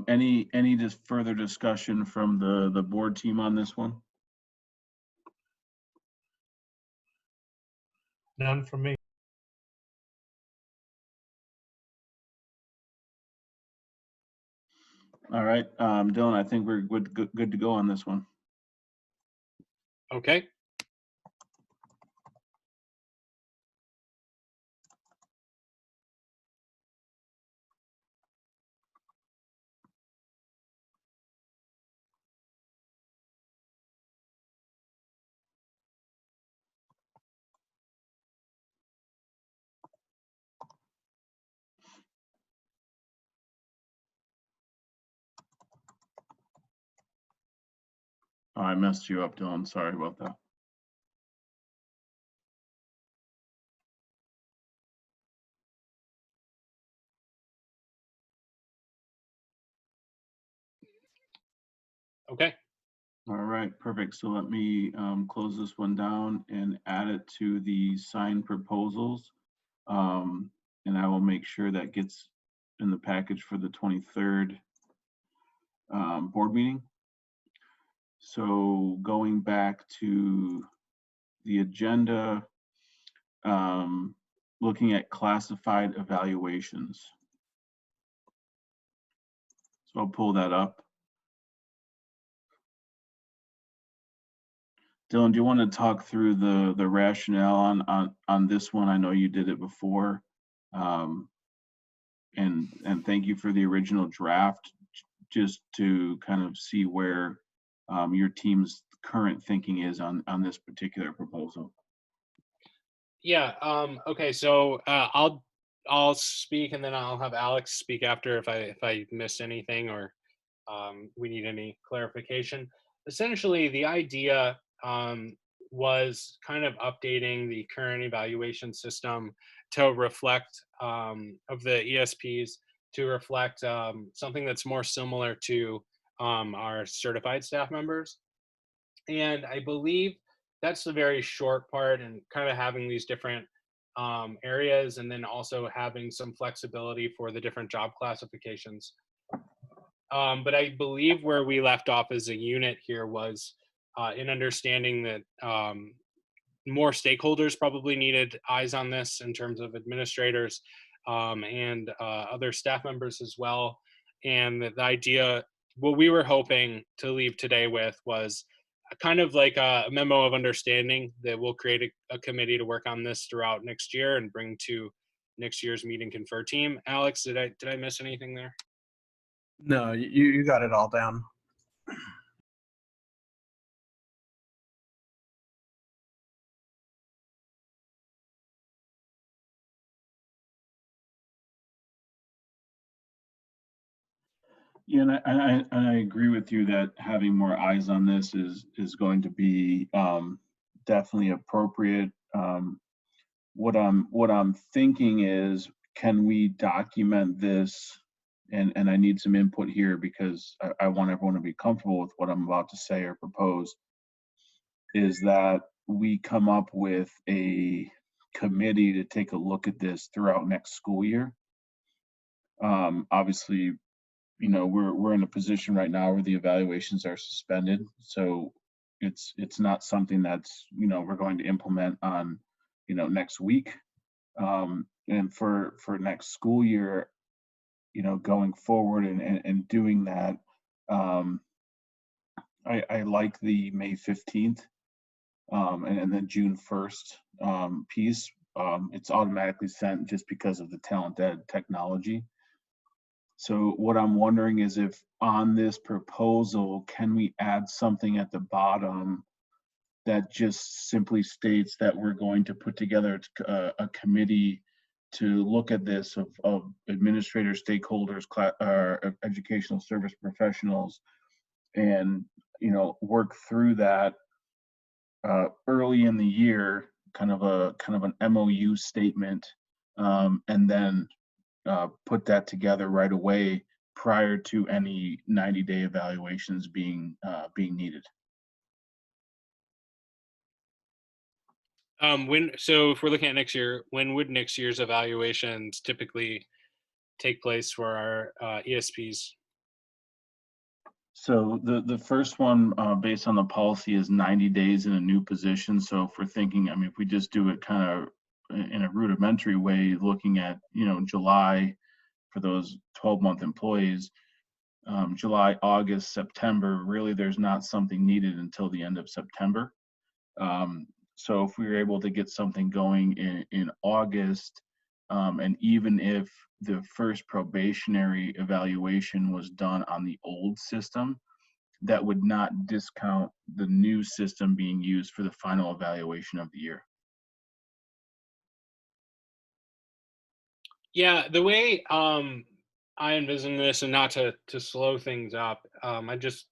Any just further discussion from the board team on this one? None from me. All right, Dylan, I think we're good to go on this one. Okay. Oh, I messed you up, Dylan. Sorry about that. Okay. All right, perfect. So let me close this one down and add it to the signed proposals. And I will make sure that gets in the package for the 23rd board meeting. So going back to the agenda, looking at classified evaluations. So I'll pull that up. Dylan, do you want to talk through the rationale on this one? I know you did it before. And thank you for the original draft, just to kind of see where your team's current thinking is on this particular proposal. Yeah. Okay. So I'll speak, and then I'll have Alex speak after if I missed anything or we need any clarification. Essentially, the idea was kind of updating the current evaluation system to reflect of the ESPs to reflect something that's more similar to our certified staff members. And I believe that's the very short part, and kind of having these different areas, and then also having some flexibility for the different job classifications. But I believe where we left off as a unit here was in understanding that more stakeholders probably needed eyes on this in terms of administrators and other staff members as well. And the idea, what we were hoping to leave today with was kind of like a memo of understanding that we'll create a committee to work on this throughout next year and bring to next year's meet and confer team. Alex, did I miss anything there? No, you got it all down. Yeah, and I agree with you that having more eyes on this is going to be definitely appropriate. What I'm thinking is, can we document this? And I need some input here because I want everyone to be comfortable with what I'm about to say or propose. Is that we come up with a committee to take a look at this throughout next school year. Obviously, we're in a position right now where the evaluations are suspended, so it's not something that's we're going to implement on next week. And for next school year, going forward and doing that, I like the May 15th and then June 1st piece. It's automatically sent just because of the talent ed technology. So what I'm wondering is, if on this proposal, can we add something at the bottom that just simply states that we're going to put together a committee to look at this of administrators, stakeholders, educational service professionals, and, work through that early in the year, kind of an MOU statement, and then put that together right away prior to any 90-day evaluations being needed. So if we're looking at next year, when would next year's evaluations typically take place for our ESPs? So the first one, based on the policy, is 90 days in a new position. So if we're thinking, I mean, if we just do it kind of in a rudimentary way, looking at, July for those 12-month employees, July, August, September, really there's not something needed until the end of September. So if we were able to get something going in August, and even if the first probationary evaluation was done on the old system, that would not discount the new system being used for the final evaluation of the year. Yeah, the way I envision this, and not to slow things up, I just,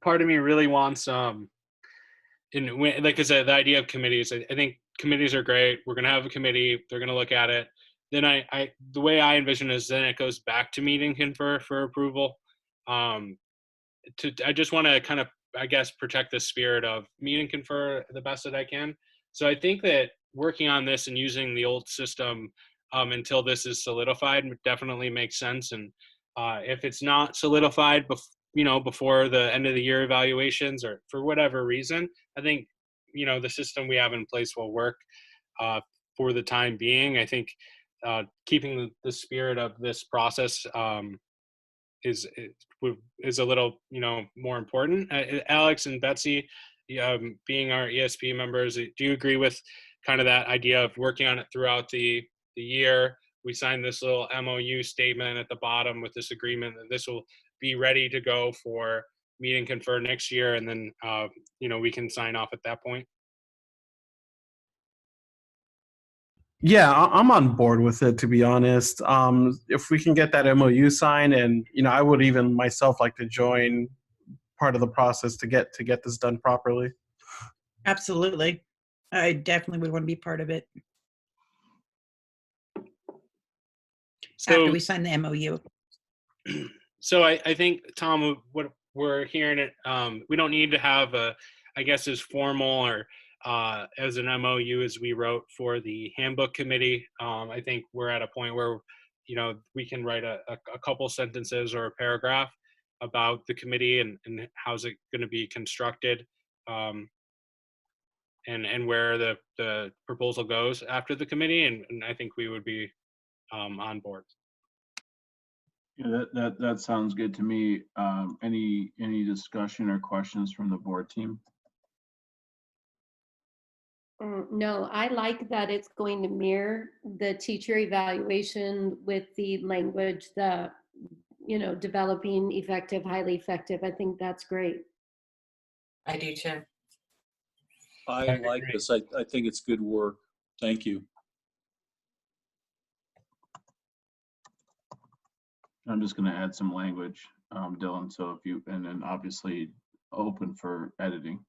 part of me really wants like I said, the idea of committees. I think committees are great. We're gonna have a committee. They're gonna look at it. Then the way I envision is then it goes back to meet and confer for approval. I just want to kind of, I guess, protect the spirit of meet and confer the best that I can. So I think that working on this and using the old system until this is solidified definitely makes sense. And if it's not solidified, before the end of the year evaluations or for whatever reason, I think the system we have in place will work for the time being. I think keeping the spirit of this process is a little more important. Alex and Betsy, being our ESP members, do you agree with kind of that idea of working on it throughout the year? We signed this little MOU statement at the bottom with this agreement that this will be ready to go for meet and confer next year, and then we can sign off at that point. Yeah, I'm on board with it, to be honest. If we can get that MOU signed, and I would even myself like to join part of the process to get this done properly. Absolutely. I definitely would want to be part of it after we sign the MOU. So I think, Tom, what we're hearing, we don't need to have I guess, as formal or as an MOU as we wrote for the handbook committee. I think we're at a point where, we can write a couple sentences or a paragraph about the committee and how's it going to be constructed, and where the proposal goes after the committee. And I think we would be on board. Yeah, that sounds good to me. Any discussion or questions from the board team? No, I like that it's going to mirror the teacher evaluation with the language, developing effective, highly effective. I think that's great. I do too. I like this. I think it's good work. Thank you. I'm just going to add some language, Dylan. So and then obviously open for editing.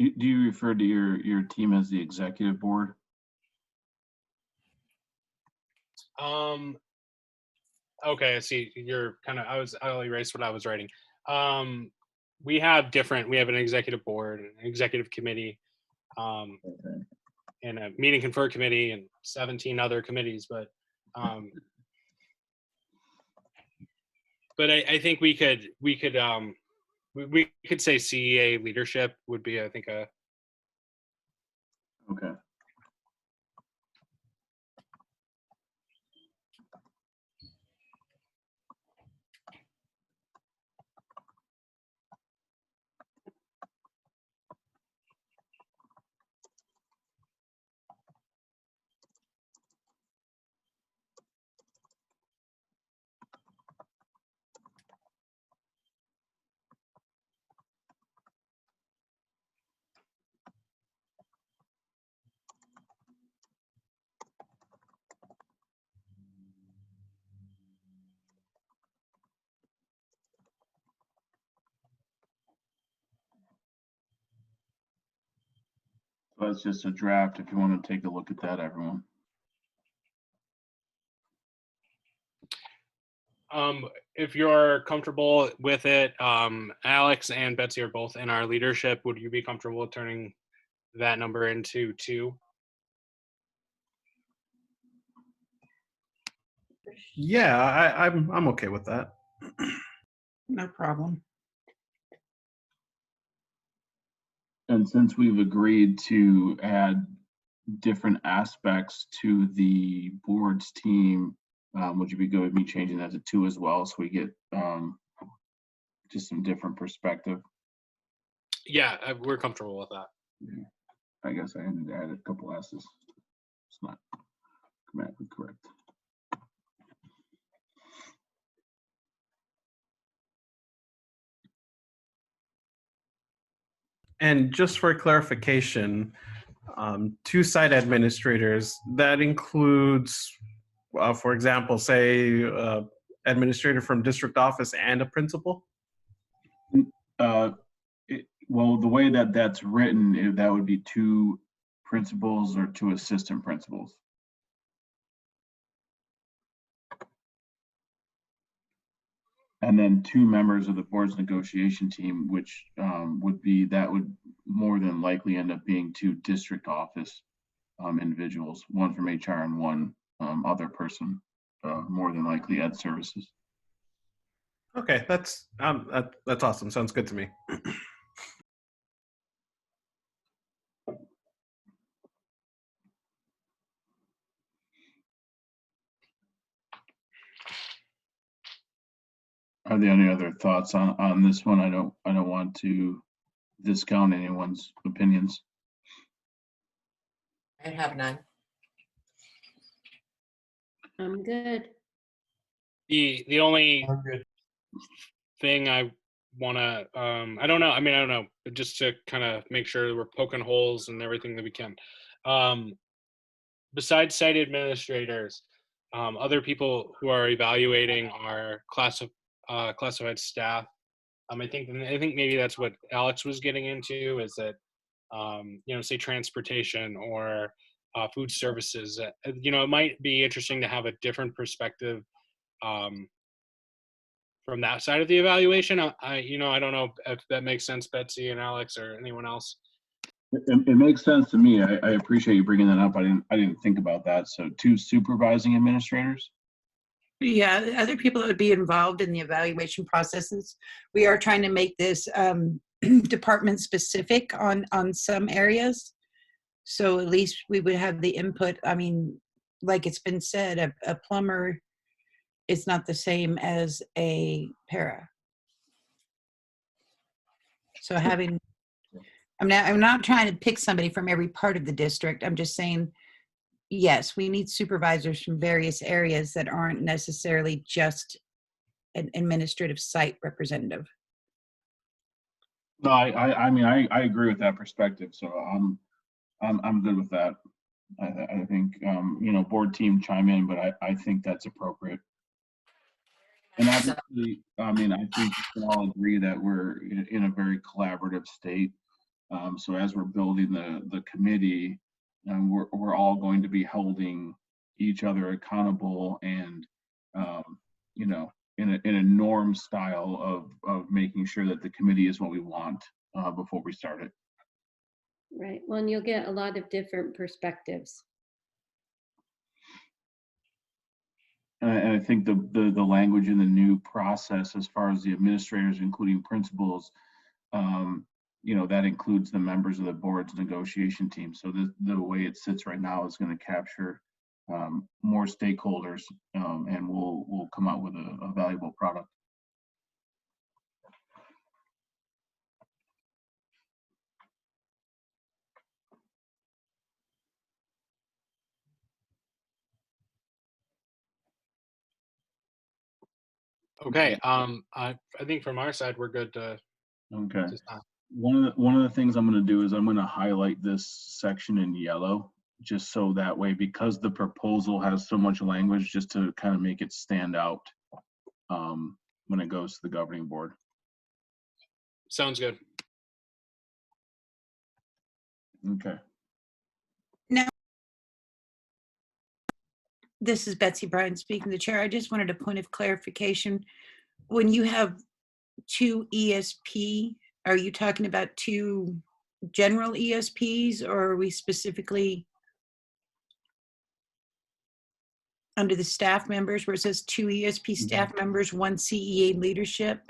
Do you refer to your team as the executive board? Okay, I see. You're kind of. I'll erase what I was writing. We have an executive board, an executive committee, Okay. and a meeting confer committee, and 17 other committees. But I think we could say CEA leadership would be, I think, a. Okay. So that's just a draft. If you want to take a look at that, everyone. If you're comfortable with it, Alex and Betsy are both in our leadership. Would you be comfortable turning that number into 2? Yeah, I'm okay with that. No problem. And since we've agreed to add different aspects to the board's team, would you be good with me changing that to 2 as well, so we get just some different perspective? Yeah, we're comfortable with that. Yeah. I guess I had to add a couple S's. It's not grammatically correct. And just for clarification, 2 site administrators, that includes, for example, say, administrator from district office and a principal? Well, the way that that's written, that would be 2 principals or 2 assistant principals. And then 2 members of the board's negotiation team, which would more than likely end up being 2 district office individuals, one from HR and one other person, more than likely ed services. Okay, that's awesome. Sounds good to me. Are there any other thoughts on this one? I don't want to discount anyone's opinions. I have none. I'm good. The only thing I want to, I don't know, but just to kind of make sure we're poking holes and everything that we can. Besides site administrators, other people who are evaluating our classified staff. I think maybe that's what Alex was getting into, is that, say transportation or food services. It might be interesting to have a different perspective from that side of the evaluation. I don't know if that makes sense, Betsy and Alex or anyone else. It makes sense to me. I appreciate you bringing that up. I didn't think about that. So 2 supervising administrators. Yeah, other people that would be involved in the evaluation processes. We are trying to make this department specific on some areas. So at least we would have the input. I mean, like it's been said, a plumber is not the same as a para. So having, I'm not trying to pick somebody from every part of the district. I'm just saying, yes, we need supervisors from various areas that aren't necessarily just an administrative site representative. No, I mean, I agree with that perspective. So I'm good with that. I think board team chime in, but I think that's appropriate. And obviously, I mean, I think we can all agree that we're in a very collaborative state. So as we're building the committee, we're all going to be holding each other accountable and, you know, in a norm style of making sure that the committee is what we want before we start it. Right. Well, and you'll get a lot of different perspectives. And I think the language in the new process, as far as the administrators, including principals, you know, that includes the members of the board's negotiation team. So the way it sits right now is going to capture more stakeholders, and we'll come out with a valuable product. Okay. I think from our side, we're good to Okay. stop. One of the things I'm going to do is I'm going to highlight this section in yellow, just so that way, because the proposal has so much language, just to kind of make it stand out when it goes to the governing board. Sounds good. Okay. Now, this is Betsy Bryan speaking, the chair. I just wanted a point of clarification. When you have 2 ESP, are you talking about 2 general ESPs, or are we specifically under the staff members where it says 2 ESP staff members, 1 CEA leadership?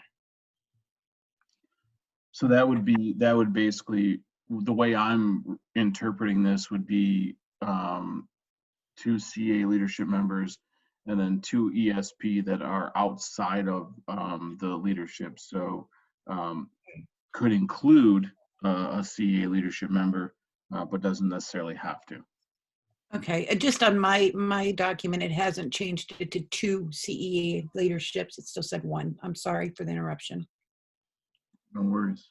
So that would basically, the way I'm interpreting this would be 2 CA leadership members and then 2 ESP that are outside of the leadership. So could include a CA leadership member, but doesn't necessarily have to. Okay, just on my document, it hasn't changed it to 2 CEA leaderships. It still said 1. I'm sorry for the interruption. No worries.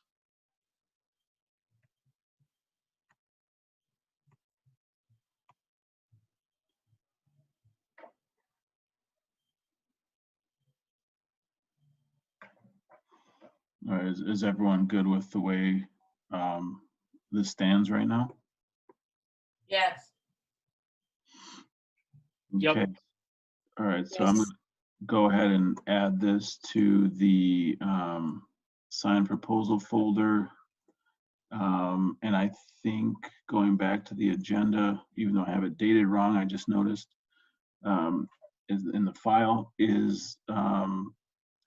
All right, is everyone good with the way this stands right now? Yes. Yep. Okay. All right, so I'm going to go ahead and add this to the signed proposal folder. And I think going back to the agenda, even though I have it dated wrong, I just noticed is in the file is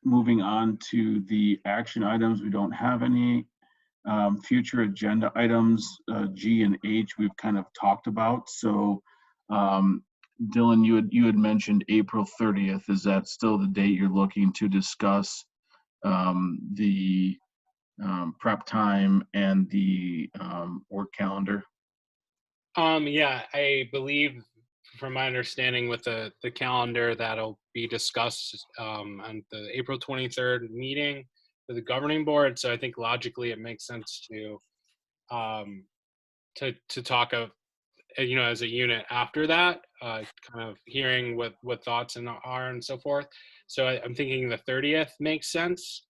moving on to the action items. We don't have any future agenda items. G and H we've kind of talked about. So Dylan, you had mentioned April 30th. Is that still the date you're looking to discuss the prep time and the work calendar? Yeah, I believe from my understanding with the calendar that'll be discussed on the April 23rd meeting with the governing board. So I think logically it makes sense to talk of, you know, as a unit after that, kind of hearing what thoughts are and so forth. So I'm thinking the 30th makes sense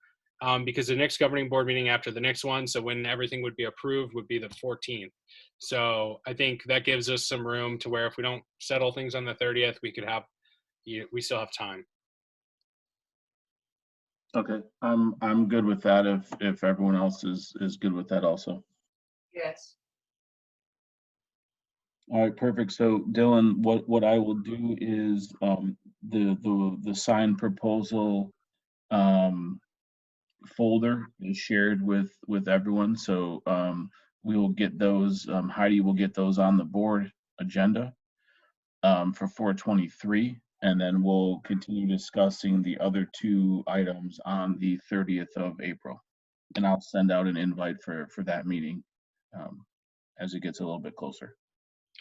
because the next governing board meeting after the next one, so when everything would be approved, would be the 14th. So I think that gives us some room to where if we don't settle things on the 30th, we still have time. Okay, I'm good with that if everyone else is good with that also. Yes. All right, perfect. So Dylan, what I will do is the signed proposal folder is shared with everyone. So we will get those. Heidi will get those on the board agenda for 4/23, and then we'll continue discussing the other 2 items on the 30th of April. And I'll send out an invite for that meeting as it gets a little bit closer.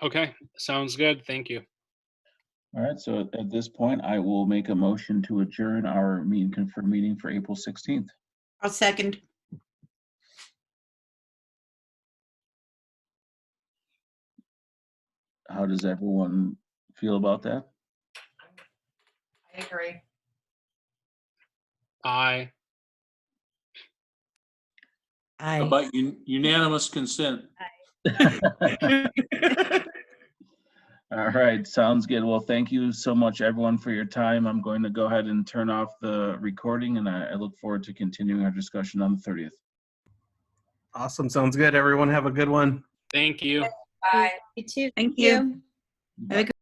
Okay, sounds good. Thank you. All right, so at this point, I will make a motion to adjourn our meet and confer meeting for April 16th. I'll second. How does everyone feel about that? I agree. Aye. How Aye. about unanimous consent? All right, sounds good. Well, thank you so much, everyone, for your time. I'm going to go ahead and turn off the recording, and I look forward to continuing our discussion on the 30th. Awesome. Sounds good. Everyone have a good one. Thank you. Bye. You too. Thank you. you. Have a good